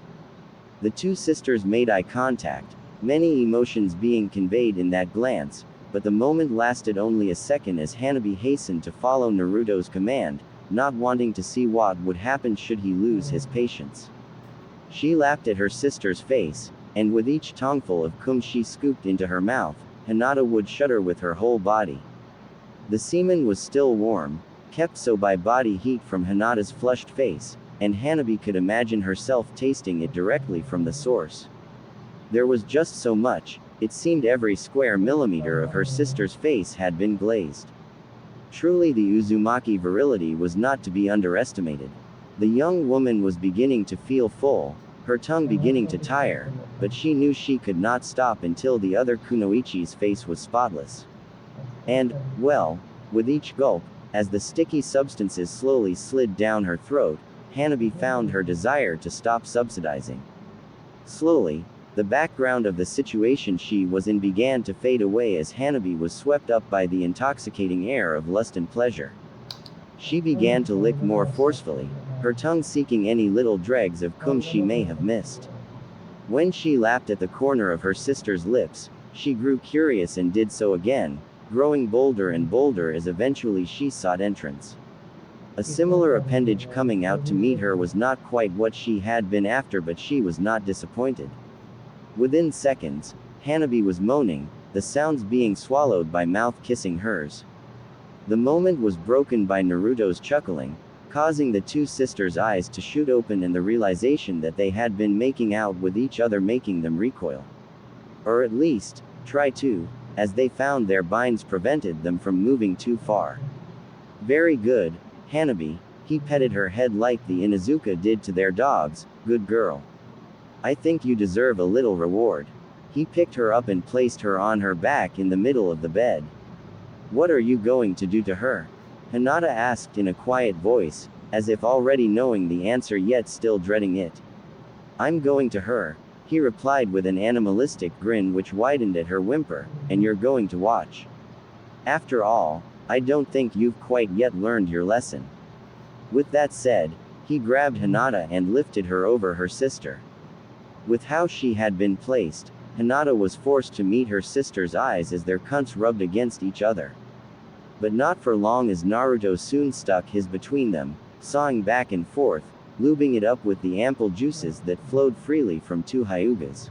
The two sisters made eye contact, many emotions being conveyed in that glance, but the moment lasted only a second as Hanabi hastened to follow Naruto's command, not wanting to see what would happen should he lose his patience. She laughed at her sister's face, and with each tongueful of cum she scooped into her mouth, Hinata would shudder with her whole body. The semen was still warm, kept so by body heat from Hinata's flushed face, and Hanabi could imagine herself tasting it directly from the source. There was just so much, it seemed every square millimeter of her sister's face had been glazed. Truly the Uzumaki virility was not to be underestimated. The young woman was beginning to feel full, her tongue beginning to tire, but she knew she could not stop until the other kunoichi's face was spotless. And, well, with each gulp, as the sticky substances slowly slid down her throat, Hanabi found her desire to stop subsidizing. Slowly, the background of the situation she was in began to fade away as Hanabi was swept up by the intoxicating air of lust and pleasure. She began to lick more forcefully, her tongue seeking any little dregs of cum she may have missed. When she lapped at the corner of her sister's lips, she grew curious and did so again, growing bolder and bolder as eventually she sought entrance. A similar appendage coming out to meet her was not quite what she had been after, but she was not disappointed. Within seconds, Hanabi was moaning, the sounds being swallowed by mouth kissing hers. The moment was broken by Naruto's chuckling, causing the two sisters' eyes to shoot open and the realization that they had been making out with each other making them recoil. Or at least, try to, as they found their binds prevented them from moving too far. "Very good, Hanabi," he petted her head like the Inuzuka did to their dogs, "good girl. I think you deserve a little reward." He picked her up and placed her on her back in the middle of the bed. "What are you going to do to her?" Hinata asked in a quiet voice, as if already knowing the answer yet still dreading it. "I'm going to her," he replied with an animalistic grin which widened at her whimper, "and you're going to watch. After all, I don't think you've quite yet learned your lesson." With that said, he grabbed Hinata and lifted her over her sister. With how she had been placed, Hinata was forced to meet her sister's eyes as their cunts rubbed against each other. But not for long, as Naruto soon stuck his between them, sawing back and forth, lubing it up with the ample juices that flowed freely from two Hyugas.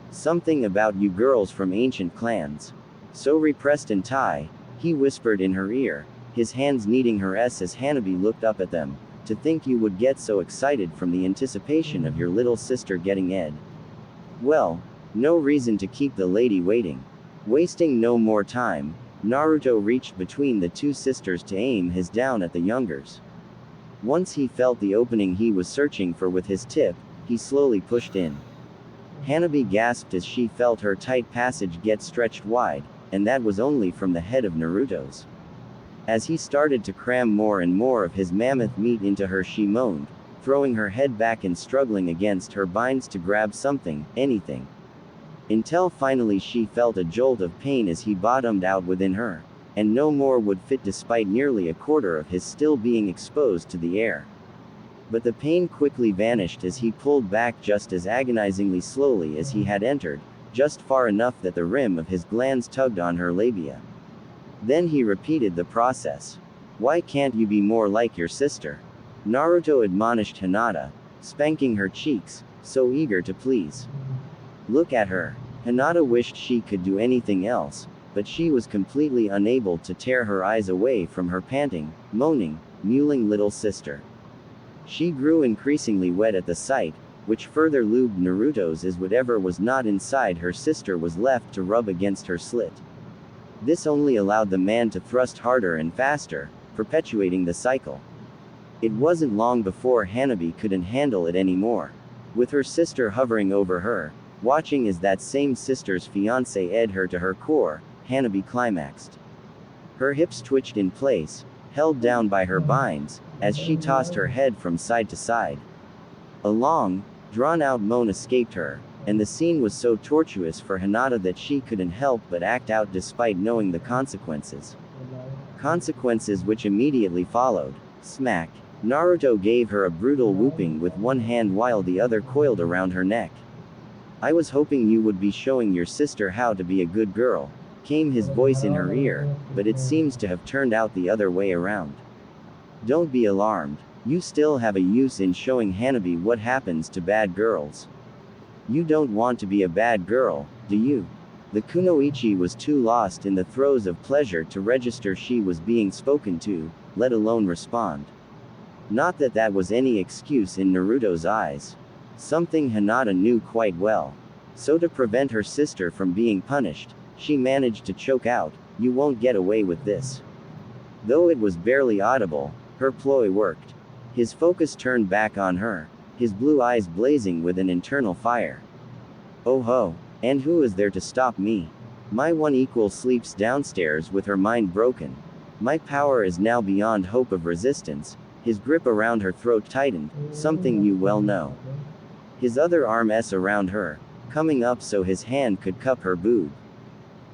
"Something about you girls from ancient clans. So repressed and tie," he whispered in her ear, his hands kneading her as Hanabi looked up at them. To think you would get so excited from the anticipation of your little sister getting Ed. Well, no reason to keep the lady waiting. Wasting no more time, Naruto reached between the two sisters to aim his down at the youngers. Once he felt the opening he was searching for with his tip, he slowly pushed in. Hanabi gasped as she felt her tight passage get stretched wide, and that was only from the head of Naruto's. As he started to cram more and more of his mammoth meat into her, she moaned, throwing her head back and struggling against her binds to grab something, anything. Until finally she felt a jolt of pain as he bottomed out within her, and no more would fit despite nearly a quarter of his still being exposed to the air. But the pain quickly vanished as he pulled back just as agonizingly slowly as he had entered, just far enough that the rim of his glands tugged on her labia. Then he repeated the process. Why can't you be more like your sister? Naruto admonished Hinata, spanking her cheeks, so eager to please. Look at her. Hinata wished she could do anything else, but she was completely unable to tear her eyes away from her panting, moaning, mewling little sister. She grew increasingly wet at the sight, which further lubed Naruto's as whatever was not inside her sister was left to rub against her slit. This only allowed the man to thrust harder and faster, perpetuating the cycle. It wasn't long before Hanabi couldn't handle it anymore. With her sister hovering over her, watching as that same sister's fiancé ed her to her core, Hanabi climaxed. Her hips twitched in place, held down by her binds, as she tossed her head from side to side. A long, drawn-out moan escaped her, and the scene was so tortuous for Hinata that she couldn't help but act out despite knowing the consequences. Consequences which immediately followed. Smack. Naruto gave her a brutal whooping with one hand while the other coiled around her neck. I was hoping you would be showing your sister how to be a good girl, came his voice in her ear, but it seems to have turned out the other way around. Don't be alarmed. You still have a use in showing Hanabi what happens to bad girls. You don't want to be a bad girl, do you? The kunoichi was too lost in the throes of pleasure to register she was being spoken to, let alone respond. Not that that was any excuse in Naruto's eyes. Something Hinata knew quite well. So to prevent her sister from being punished, she managed to choke out, "You won't get away with this." Though it was barely audible, her ploy worked. His focus turned back on her, his blue eyes blazing with an internal fire. Oh ho, and who is there to stop me? My one equal sleeps downstairs with her mind broken. My power is now beyond hope of resistance. His grip around her throat tightened, something you well know. His other arm around her, coming up so his hand could cup her boob.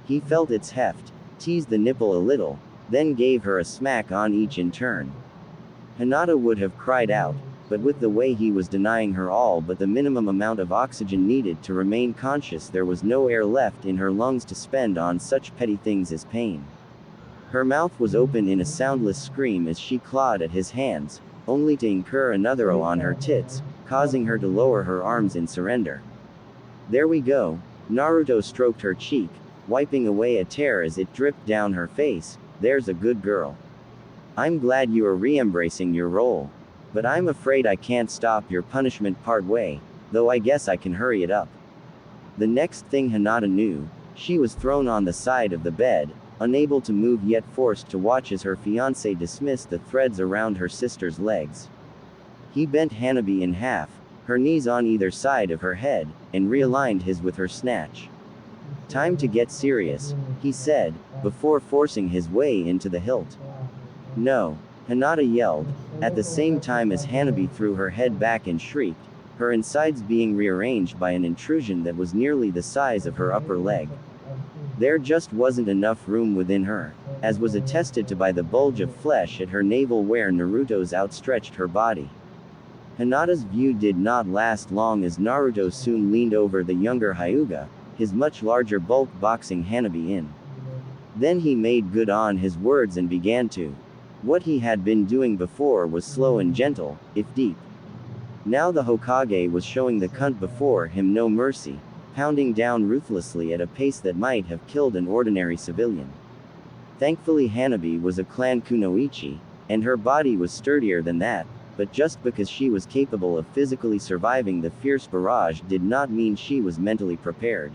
He felt its heft, teased the nipple a little, then gave her a smack on each in turn. Hinata would have cried out, but with the way he was denying her all but the minimum amount of oxygen needed to remain conscious, there was no air left in her lungs to spend on such petty things as pain. Her mouth was open in a soundless scream as she clawed at his hands, only to incur another O on her tits, causing her to lower her arms in surrender. There we go. Naruto stroked her cheek, wiping away a tear as it dripped down her face. There's a good girl. I'm glad you are re-embracing your role. But I'm afraid I can't stop your punishment part way, though I guess I can hurry it up. The next thing Hinata knew, she was thrown on the side of the bed, unable to move yet forced to watch as her fiancé dismissed the threads around her sister's legs. He bent Hanabi in half, her knees on either side of her head, and realigned his with her snatch. Time to get serious, he said, before forcing his way into the hilt. No, Hinata yelled, at the same time as Hanabi threw her head back and shrieked, her insides being rearranged by an intrusion that was nearly the size of her upper leg. There just wasn't enough room within her, as was attested to by the bulge of flesh at her navel where Naruto's outstretched her body. Hinata's view did not last long as Naruto soon leaned over the younger Hyuga, his much larger bulk boxing Hanabi in. Then he made good on his words and began to. What he had been doing before was slow and gentle, if deep. Now the Hokage was showing the cunt before him no mercy, pounding down ruthlessly at a pace that might have killed an ordinary civilian. Thankfully Hanabi was a clan kunoichi, and her body was sturdier than that, but just because she was capable of physically surviving the fierce barrage did not mean she was mentally prepared.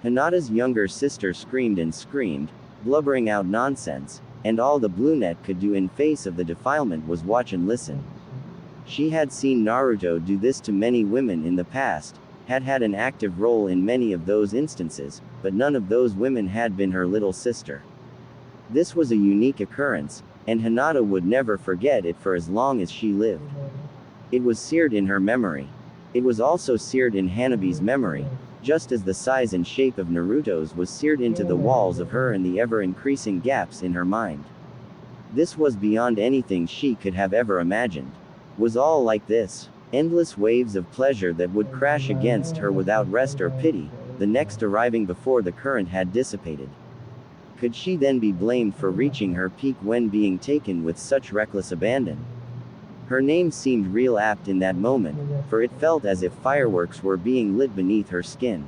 Hinata's younger sister screamed and screamed, blubbering out nonsense, and all the Bluenet could do in face of the defilement was watch and listen. She had seen Naruto do this to many women in the past, had had an active role in many of those instances, but none of those women had been her little sister. This was a unique occurrence, and Hinata would never forget it for as long as she lived. It was seared in her memory. It was also seared in Hanabi's memory, just as the size and shape of Naruto's was seared into the walls of her and the ever-increasing gaps in her mind. This was beyond anything she could have ever imagined. Was all like this. Endless waves of pleasure that would crash against her without rest or pity, the next arriving before the current had dissipated. Could she then be blamed for reaching her peak when being taken with such reckless abandon? Her name seemed real apt in that moment, for it felt as if fireworks were being lit beneath her skin.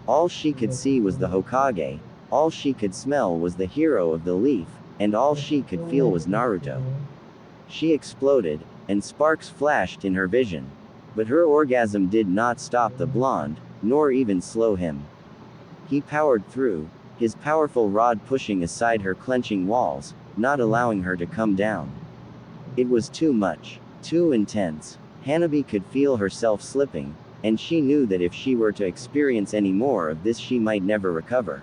All she could see was the Hokage, all she could smell was the hero of the leaf, and all she could feel was Naruto. She exploded, and sparks flashed in her vision. But her orgasm did not stop the blonde, nor even slow him. He powered through, his powerful rod pushing aside her clenching walls, not allowing her to come down. It was too much. Too intense. Hanabi could feel herself slipping, and she knew that if she were to experience any more of this she might never recover.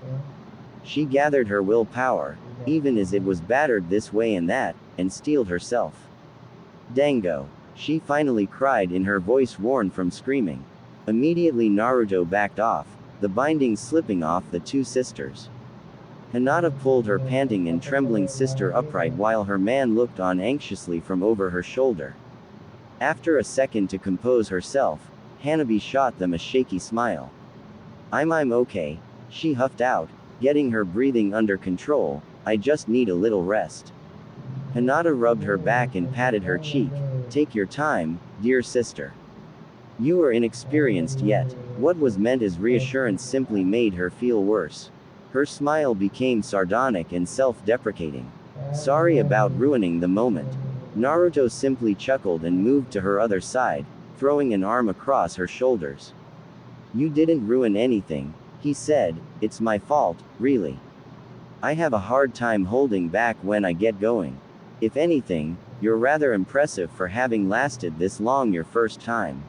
She gathered her willpower, even as it was battered this way and that, and steeled herself. Dango! She finally cried in her voice worn from screaming. Immediately Naruto backed off, the binding slipping off the two sisters. Hinata pulled her panting and trembling sister upright while her man looked on anxiously from over her shoulder. After a second to compose herself, Hanabi shot them a shaky smile. I'm okay, she huffed out, getting her breathing under control, I just need a little rest. Hinata rubbed her back and patted her cheek. Take your time, dear sister. You are inexperienced yet. What was meant as reassurance simply made her feel worse. Her smile became sardonic and self-deprecating. Sorry about ruining the moment. Naruto simply chuckled and moved to her other side, throwing an arm across her shoulders. You didn't ruin anything, he said, it's my fault, really. I have a hard time holding back when I get going. If anything, you're rather impressive for having lasted this long your first time.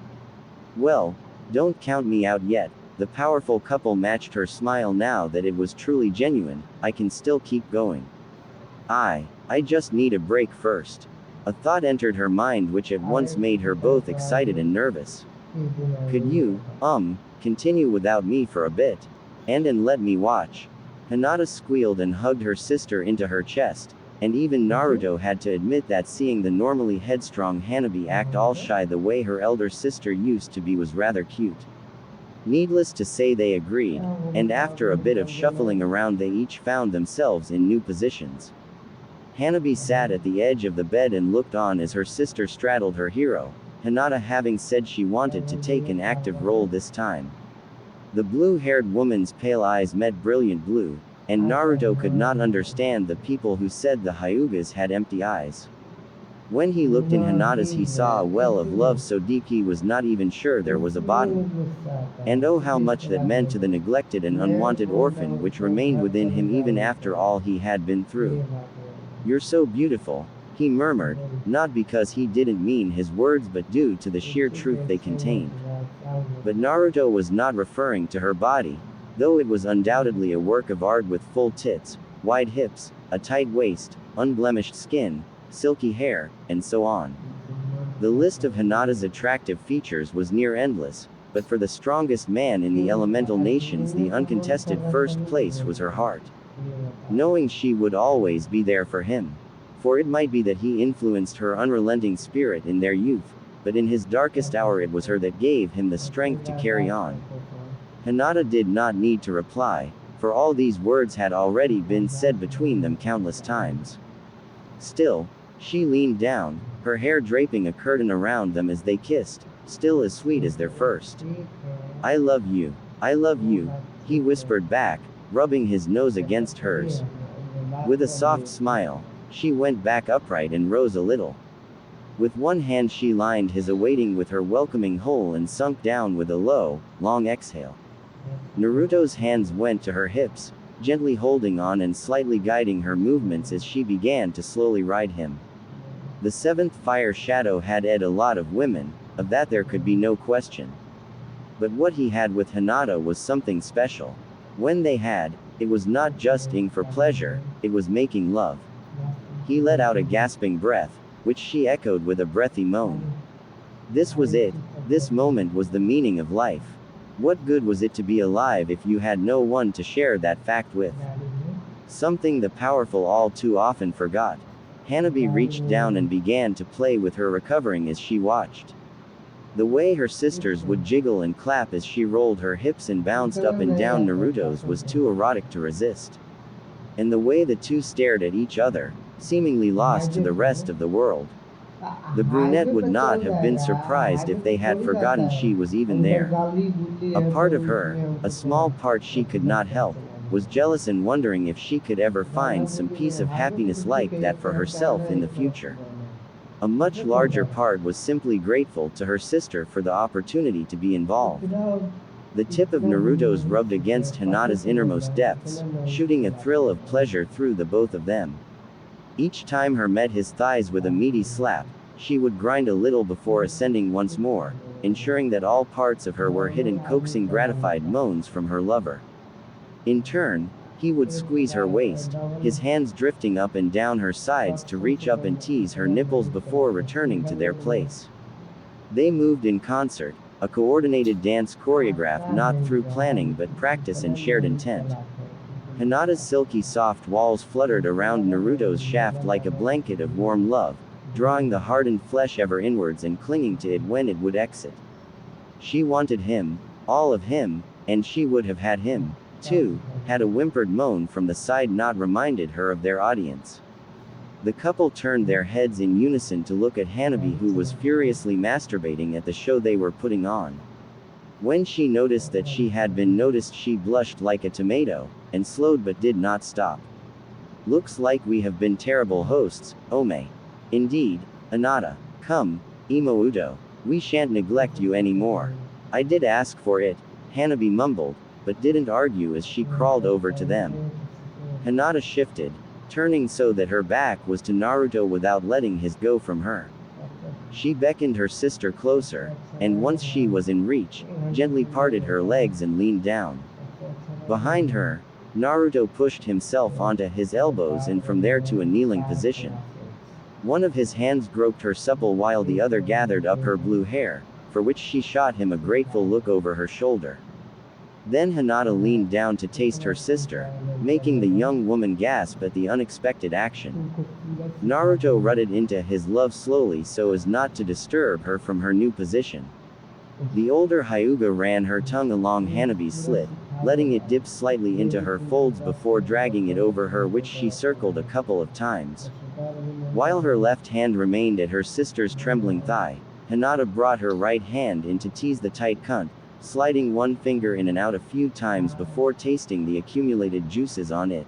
Well, don't count me out yet. The powerful couple matched her smile now that it was truly genuine. I can still keep going. I just need a break first. A thought entered her mind which at once made her both excited and nervous. Could you, continue without me for a bit? And let me watch. Hinata squealed and hugged her sister into her chest, and even Naruto had to admit that seeing the normally headstrong Hanabi act all shy the way her elder sister used to be was rather cute. Needless to say they agreed, and after a bit of shuffling around they each found themselves in new positions. Hanabi sat at the edge of the bed and looked on as her sister straddled her hero, Hinata having said she wanted to take an active role this time. The blue-haired woman's pale eyes met brilliant blue, and Naruto could not understand the people who said the Hyugas had empty eyes. When he looked in Hinata's he saw a well of love so deep he was not even sure there was a bottom. And oh how much that meant to the neglected and unwanted orphan which remained within him even after all he had been through. You're so beautiful, he murmured, not because he didn't mean his words but due to the sheer truth they contained. But Naruto was not referring to her body, though it was undoubtedly a work of art with full tits, wide hips, a tight waist, unblemished skin, silky hair, and so on. The list of Hinata's attractive features was near endless, but for the strongest man in the elemental nations the uncontested first place was her heart. Knowing she would always be there for him. For it might be that he influenced her unrelenting spirit in their youth, but in his darkest hour it was her that gave him the strength to carry on. Hinata did not need to reply, for all these words had already been said between them countless times. Still, she leaned down, her hair draping a curtain around them as they kissed, still as sweet as their first. I love you, he whispered back, rubbing his nose against hers. With a soft smile, she went back upright and rose a little. With one hand she lined his awaiting with her welcoming hole and sunk down with a low, long exhale. Naruto's hands went to her hips, gently holding on and slightly guiding her movements as she began to slowly ride him. The seventh fire shadow had ed a lot of women, of that there could be no question. But what he had with Hinata was something special. When they had, it was not just ing for pleasure, it was making love. He let out a gasping breath, which she echoed with a breathy moan. This was it, this moment was the meaning of life. What good was it to be alive if you had no one to share that fact with? Something the powerful all too often forgot. Hanabi reached down and began to play with her, recovering as she watched. The way her sisters would jiggle and clap as she rolled her hips and bounced up and down Naruto's was too erotic to resist. And the way the two stared at each other, seemingly lost to the rest of the world. The brunette would not have been surprised if they had forgotten she was even there. A part of her, a small part she could not help, was jealous and wondering if she could ever find some piece of happiness like that for herself in the future. A much larger part was simply grateful to her sister for the opportunity to be involved. The tip of Naruto's rubbed against Hinata's innermost depths, shooting a thrill of pleasure through the both of them. Each time her met his thighs with a meaty slap, she would grind a little before ascending once more, ensuring that all parts of her were hit in coaxing gratified moans from her lover. In turn, he would squeeze her waist, his hands drifting up and down her sides to reach up and tease her nipples before returning to their place. They moved in concert, a coordinated dance choreographed not through planning but practice and shared intent. Hinata's silky soft walls fluttered around Naruto's shaft like a blanket of warm love, drawing the hardened flesh ever inwards and clinging to it when it would exit. She wanted him, all of him, and she would have had him, too, had a whimpered moan from the side not reminded her of their audience. The couple turned their heads in unison to look at Hanabi, who was furiously masturbating at the show they were putting on. When she noticed that she had been noticed, she blushed like a tomato, and slowed but did not stop. Looks like we have been terrible hosts, Ome. Indeed, Hinata. Come, Imouto, we shan't neglect you anymore. I did ask for it, Hanabi mumbled, but didn't argue as she crawled over to them. Hinata shifted, turning so that her back was to Naruto without letting his go from her. She beckoned her sister closer, and once she was in reach, gently parted her legs and leaned down. Behind her, Naruto pushed himself onto his elbows and from there to a kneeling position. One of his hands groped her supple while the other gathered up her blue hair, for which she shot him a grateful look over her shoulder. Then Hinata leaned down to taste her sister, making the young woman gasp at the unexpected action. Naruto rutted into his love slowly so as not to disturb her from her new position. The older Hyuga ran her tongue along Hanabi's slit, letting it dip slightly into her folds before dragging it over her, which she circled a couple of times. While her left hand remained at her sister's trembling thigh, Hinata brought her right hand in to tease the tight cunt, sliding one finger in and out a few times before tasting the accumulated juices on it.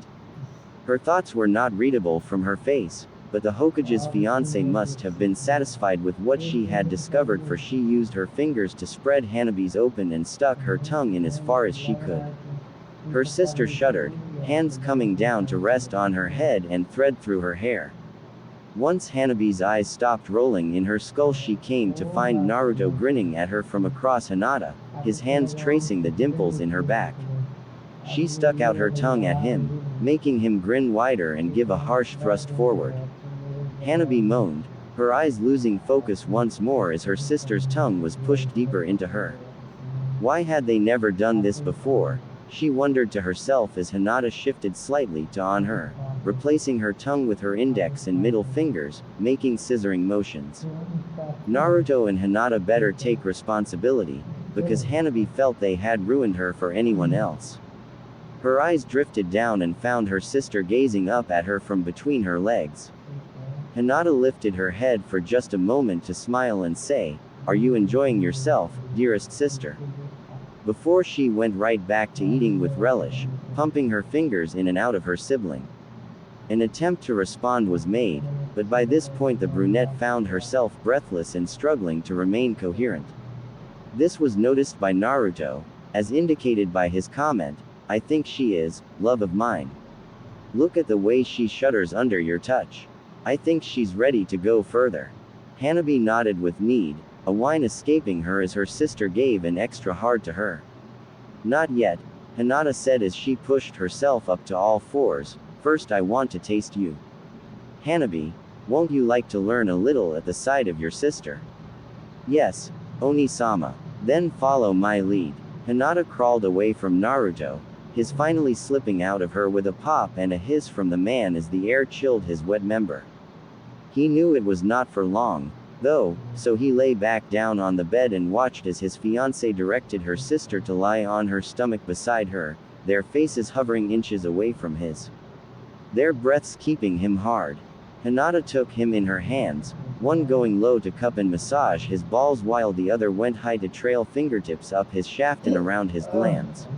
Her thoughts were not readable from her face, but the Hokage's fiancé must have been satisfied with what she had discovered, for she used her fingers to spread Hanabi's open and stuck her tongue in as far as she could. Her sister shuddered, hands coming down to rest on her head and thread through her hair. Once Hanabi's eyes stopped rolling in her skull, she came to find Naruto grinning at her from across Hinata, his hands tracing the dimples in her back. She stuck out her tongue at him, making him grin wider and give a harsh thrust forward. Hanabi moaned, her eyes losing focus once more as her sister's tongue was pushed deeper into her. Why had they never done this before? She wondered to herself as Hinata shifted slightly to on her, replacing her tongue with her index and middle fingers, making scissoring motions. Naruto and Hinata better take responsibility, because Hanabi felt they had ruined her for anyone else. Her eyes drifted down and found her sister gazing up at her from between her legs. Hinata lifted her head for just a moment to smile and say, "Are you enjoying yourself, dearest sister?" Before she went right back to eating with relish, pumping her fingers in and out of her sibling. An attempt to respond was made, but by this point the brunette found herself breathless and struggling to remain coherent. This was noticed by Naruto, as indicated by his comment, "I think she is, love of mine. Look at the way she shudders under your touch. I think she's ready to go further." Hanabi nodded with need, a whine escaping her as her sister gave an extra hard to her. "Not yet," Hinata said as she pushed herself up to all fours. "First I want to taste you. Hanabi, won't you like to learn a little at the side of your sister?" "Yes, Oni-sama. Then follow my lead." Hinata crawled away from Naruto, his finally slipping out of her with a pop and a hiss from the man as the air chilled his wet member. He knew it was not for long, though, so he lay back down on the bed and watched as his fiancée directed her sister to lie on her stomach beside her, their faces hovering inches away from his. Their breaths keeping him hard. Hinata took him in her hands, one going low to cup and massage his balls while the other went high to trail fingertips up his shaft and around his glands.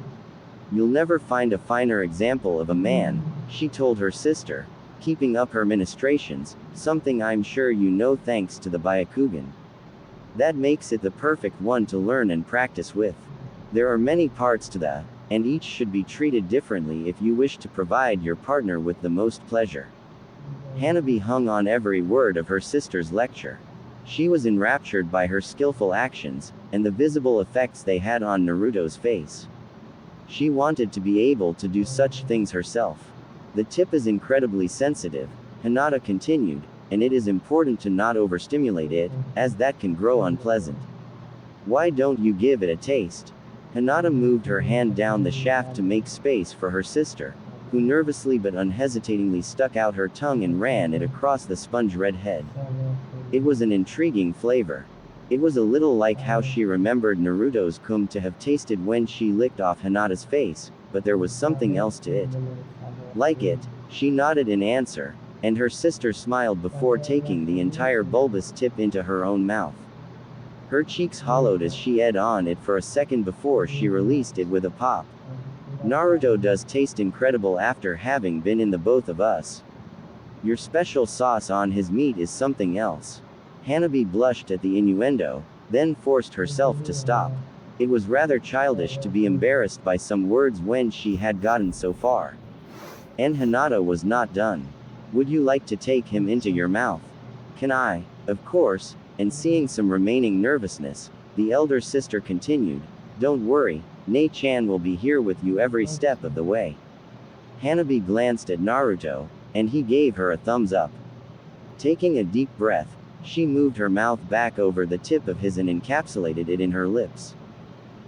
"You'll never find a finer example of a man," she told her sister, keeping up her ministrations, "something I'm sure you know thanks to the Byakugan. That makes it the perfect one to learn and practice with. There are many parts to that, and each should be treated differently if you wish to provide your partner with the most pleasure." Hanabi hung on every word of her sister's lecture. She was enraptured by her skillful actions, and the visible effects they had on Naruto's face. She wanted to be able to do such things herself. "The tip is incredibly sensitive," Hinata continued, "and it is important to not overstimulate it, as that can grow unpleasant. Why don't you give it a taste?" Hinata moved her hand down the shaft to make space for her sister, who nervously but unhesitatingly stuck out her tongue and ran it across the sponge red head. It was an intriguing flavor. It was a little like how she remembered Naruto's cum to have tasted when she licked off Hinata's face, but there was something else to it. "Like it," she nodded in answer, and her sister smiled before taking the entire bulbous tip into her own mouth. Her cheeks hollowed as she ate on it for a second before she released it with a pop. "Naruto does taste incredible after having been in the both of us. Your special sauce on his meat is something else." Hanabi blushed at the innuendo, then forced herself to stop. It was rather childish to be embarrassed by some words when she had gotten so far. And Hinata was not done. "Would you like to take him into your mouth?" "Can I?" "Of course," and seeing some remaining nervousness, the elder sister continued, "Don't worry, Nei-chan will be here with you every step of the way." Hanabi glanced at Naruto, and he gave her a thumbs up. Taking a deep breath, she moved her mouth back over the tip of his and encapsulated it in her lips.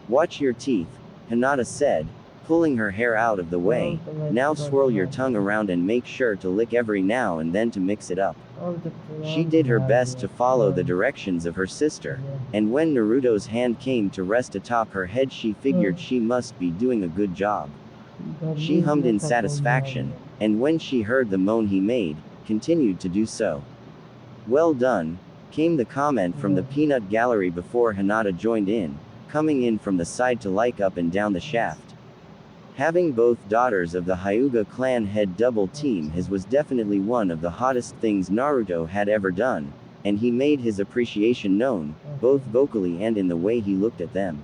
"Watch your teeth," Hinata said, pulling her hair out of the way. "Now swirl your tongue around and make sure to lick every now and then to mix it up." She did her best to follow the directions of her sister, and when Naruto's hand came to rest atop her head she figured she must be doing a good job. She hummed in satisfaction, and when she heard the moan he made, continued to do so. "Well done," came the comment from the peanut gallery before Hinata joined in, coming in from the side to like up and down the shaft. Having both daughters of the Hyuga clan head double team his was definitely one of the hottest things Naruto had ever done, and he made his appreciation known, both vocally and in the way he looked at them.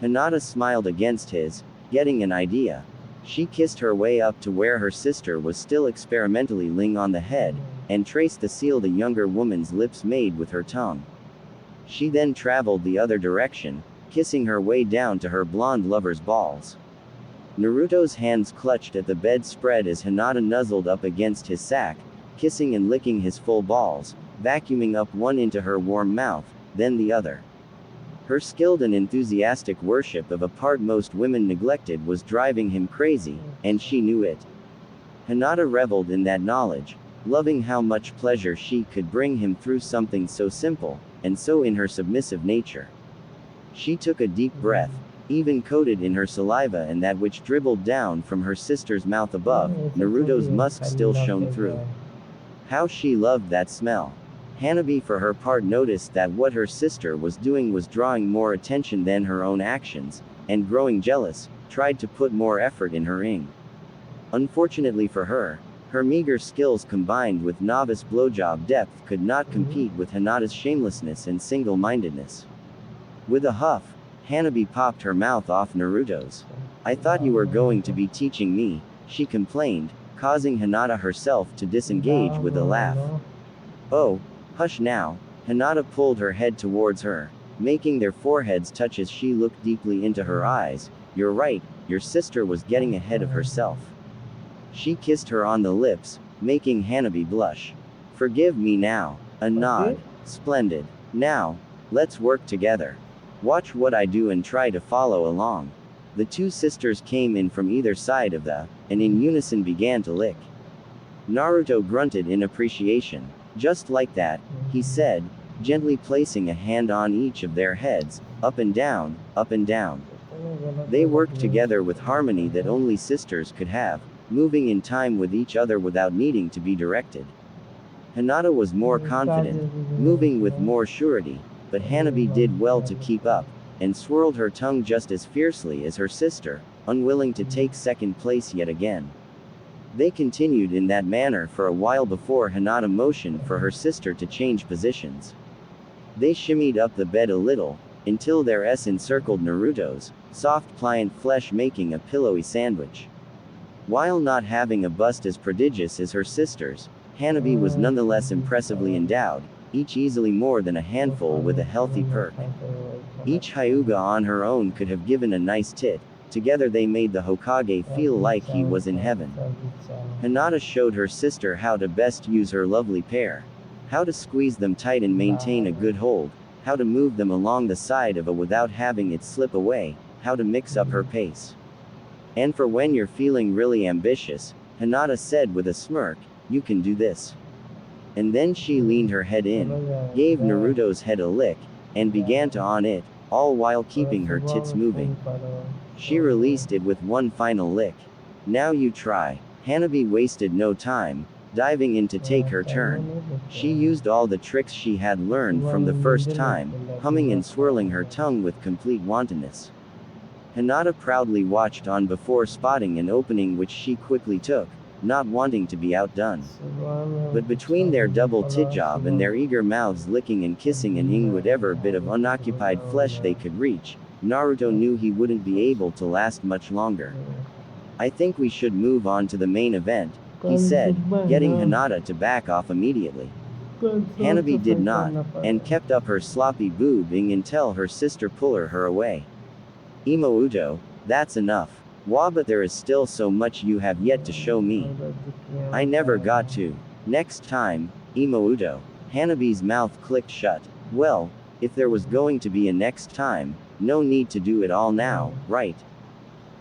Hinata smiled against his, getting an idea. She kissed her way up to where her sister was still experimentally laying on the head, and traced the seal the younger woman's lips made with her tongue. She then traveled the other direction, kissing her way down to her blonde lover's balls. Naruto's hands clutched at the bedspread as Hinata nuzzled up against his sack, kissing and licking his full balls, vacuuming up one into her warm mouth, then the other. Her skilled and enthusiastic worship of a part most women neglected was driving him crazy, and she knew it. Hinata reveled in that knowledge, loving how much pleasure she could bring him through something so simple, and so in her submissive nature. She took a deep breath, even coated in her saliva and that which dribbled down from her sister's mouth above, Naruto's musk still shone through. How she loved that smell. Hanabi for her part noticed that what her sister was doing was drawing more attention than her own actions, and growing jealous, tried to put more effort in her ing. Unfortunately for her, Her meager skills combined with novice blowjob depth could not compete with Hinata's shamelessness and single-mindedness. With a huff, Hanabi popped her mouth off Naruto's. "I thought you were going to be teaching me," she complained, causing Hinata herself to disengage with a laugh. "Oh, hush now." Hinata pulled her head towards her, making their foreheads touch as she looked deeply into her eyes. "You're right, your sister was getting ahead of herself." She kissed her on the lips, making Hanabi blush. "Forgive me now." A nod. "Splendid. Now, let's work together. Watch what I do and try to follow along." The two sisters came in from either side of and in unison began to lick. Naruto grunted in appreciation. "Just like that," he said, gently placing a hand on each of their heads, up and down, up and down. They worked together with harmony that only sisters could have, moving in time with each other without needing to be directed. Hinata was more confident, moving with more surety, but Hanabi did well to keep up, and swirled her tongue just as fiercely as her sister, unwilling to take second place yet again. They continued in that manner for a while before Hinata motioned for her sister to change positions. They shimmied up the bed a little, until their S encircled Naruto's, soft pliant flesh making a pillowy sandwich. While not having a bust as prodigious as her sister's, Hanabi was nonetheless impressively endowed, each easily more than a handful with a healthy perk. Each Hyuga on her own could have given a nice tit. Together they made the Hokage feel like he was in heaven. Hinata showed her sister how to best use her lovely pair. How to squeeze them tight and maintain a good hold, how to move them along the side of a without having it slip away, how to mix up her pace. "And for when you're feeling really ambitious," Hinata said with a smirk, "you can do this." And then she leaned her head in, gave Naruto's head a lick, and began to on it, all while keeping her tits moving. She released it with one final lick. "Now you try." Hanabi wasted no time, diving in to take her turn. She used all the tricks she had learned from the first time, humming and swirling her tongue with complete wantonness. Hinata proudly watched on before spotting an opening which she quickly took, not wanting to be outdone. But between their double tit job and their eager mouths licking and kissing and eating whatever bit of unoccupied flesh they could reach, Naruto knew he wouldn't be able to last much longer. "I think we should move on to the main event," he said, getting Hinata to back off immediately. Hanabi did not, and kept up her sloppy boobing until her sister pulled her away. "Imouto, that's enough. Wah, but there is still so much you have yet to show me. I never got to. Next time, Imouto." Hanabi's mouth clicked shut. Well, if there was going to be a next time, no need to do it all now, right?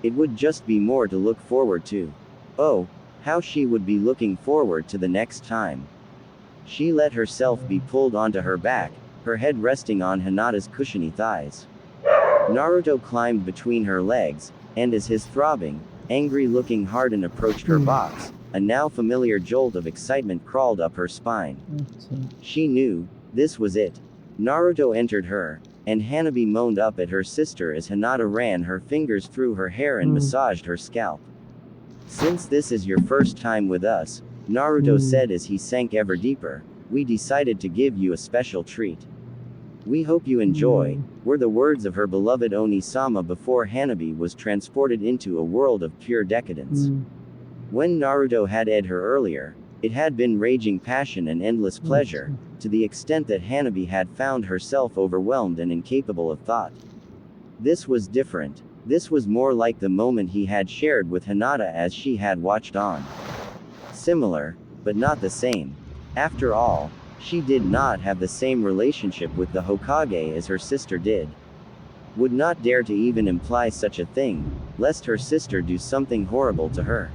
It would just be more to look forward to. Oh, how she would be looking forward to the next time. She let herself be pulled onto her back, her head resting on Hinata's cushiony thighs. Naruto climbed between her legs, and as his throbbing, angry-looking Harden approached her box, a now familiar jolt of excitement crawled up her spine. She knew, this was it. Naruto entered her, and Hanabi moaned up at her sister as Hinata ran her fingers through her hair and massaged her scalp. "Since this is your first time with us," Naruto said as he sank ever deeper, "we decided to give you a special treat. We hope you enjoy," were the words of her beloved Oni-sama before Hanabi was transported into a world of pure decadence. When Naruto had ed her earlier, it had been raging passion and endless pleasure, to the extent that Hanabi had found herself overwhelmed and incapable of thought. This was different. This was more like the moment he had shared with Hinata as she had watched on. Similar, but not the same. After all, she did not have the same relationship with the Hokage as her sister did. Would not dare to even imply such a thing, lest her sister do something horrible to her.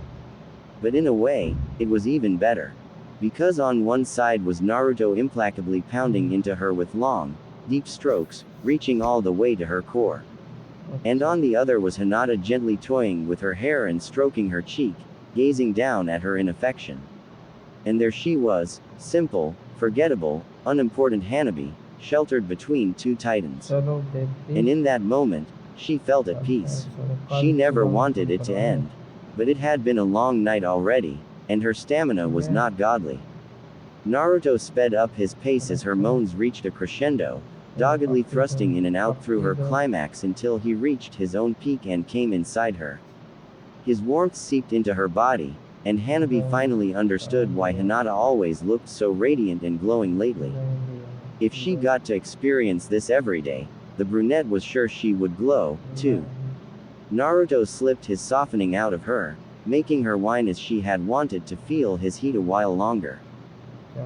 But in a way, it was even better. Because on one side was Naruto implacably pounding into her with long, deep strokes, reaching all the way to her core. And on the other was Hinata gently toying with her hair and stroking her cheek, gazing down at her in affection. And there she was, simple, forgettable, unimportant Hanabi, sheltered between two titans. And in that moment, she felt at peace. She never wanted it to end. But it had been a long night already, and her stamina was not godly. Naruto sped up his pace as her moans reached a crescendo, doggedly thrusting in and out through her climax until he reached his own peak and came inside her. His warmth seeped into her body, and Hanabi finally understood why Hinata always looked so radiant and glowing lately. If she got to experience this every day, the brunette was sure she would glow, too. Naruto slipped his softening out of her, making her whine as she had wanted to feel his heat a while longer.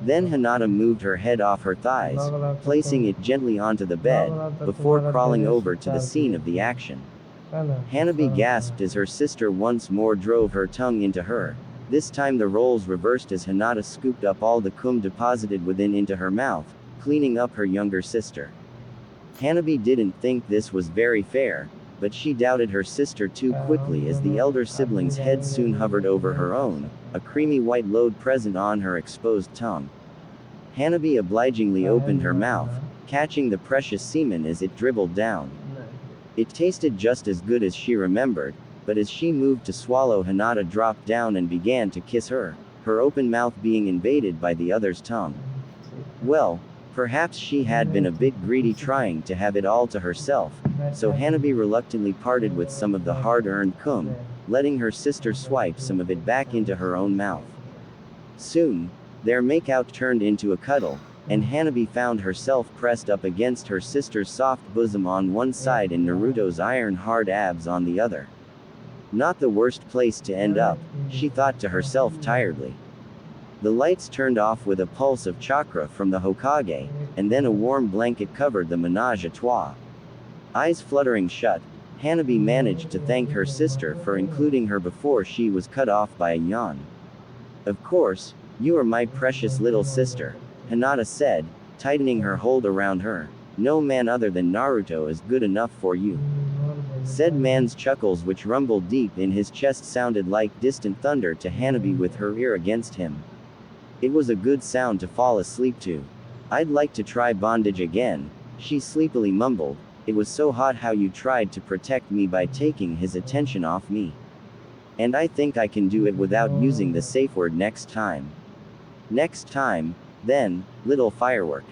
Then Hinata moved her head off her thighs, placing it gently onto the bed, before crawling over to the scene of the action. Hanabi gasped as her sister once more drove her tongue into her. This time the roles reversed as Hinata scooped up all the cum deposited within into her mouth, cleaning up her younger sister. Hanabi didn't think this was very fair, but she doubted her sister too quickly as the elder sibling's head soon hovered over her own, a creamy white load present on her exposed tongue. Hanabi obligingly opened her mouth, catching the precious semen as it dribbled down. It tasted just as good as she remembered, but as she moved to swallow, Hinata dropped down and began to kiss her, her open mouth being invaded by the other's tongue. Well, perhaps she had been a bit greedy trying to have it all to herself, so Hanabi reluctantly parted with some of the hard-earned cum, letting her sister swipe some of it back into her own mouth. Soon, their makeout turned into a cuddle, and Hanabi found herself pressed up against her sister's soft bosom on one side and Naruto's iron-hard abs on the other. Not the worst place to end up, she thought to herself tiredly. The lights turned off with a pulse of chakra from the Hokage, and then a warm blanket covered the menage a trois. Eyes fluttering shut, Hanabi managed to thank her sister for including her before she was cut off by a yawn. "Of course, you are my precious little sister," Hinata said, tightening her hold around her. "No man other than Naruto is good enough for you." Said man's chuckles which rumbled deep in his chest sounded like distant thunder to Hanabi with her ear against him. It was a good sound to fall asleep to. "I'd like to try bondage again," she sleepily mumbled. "It was so hot how you tried to protect me by taking his attention off me. And I think I can do it without using the safe word next time." Next time, then, little firework.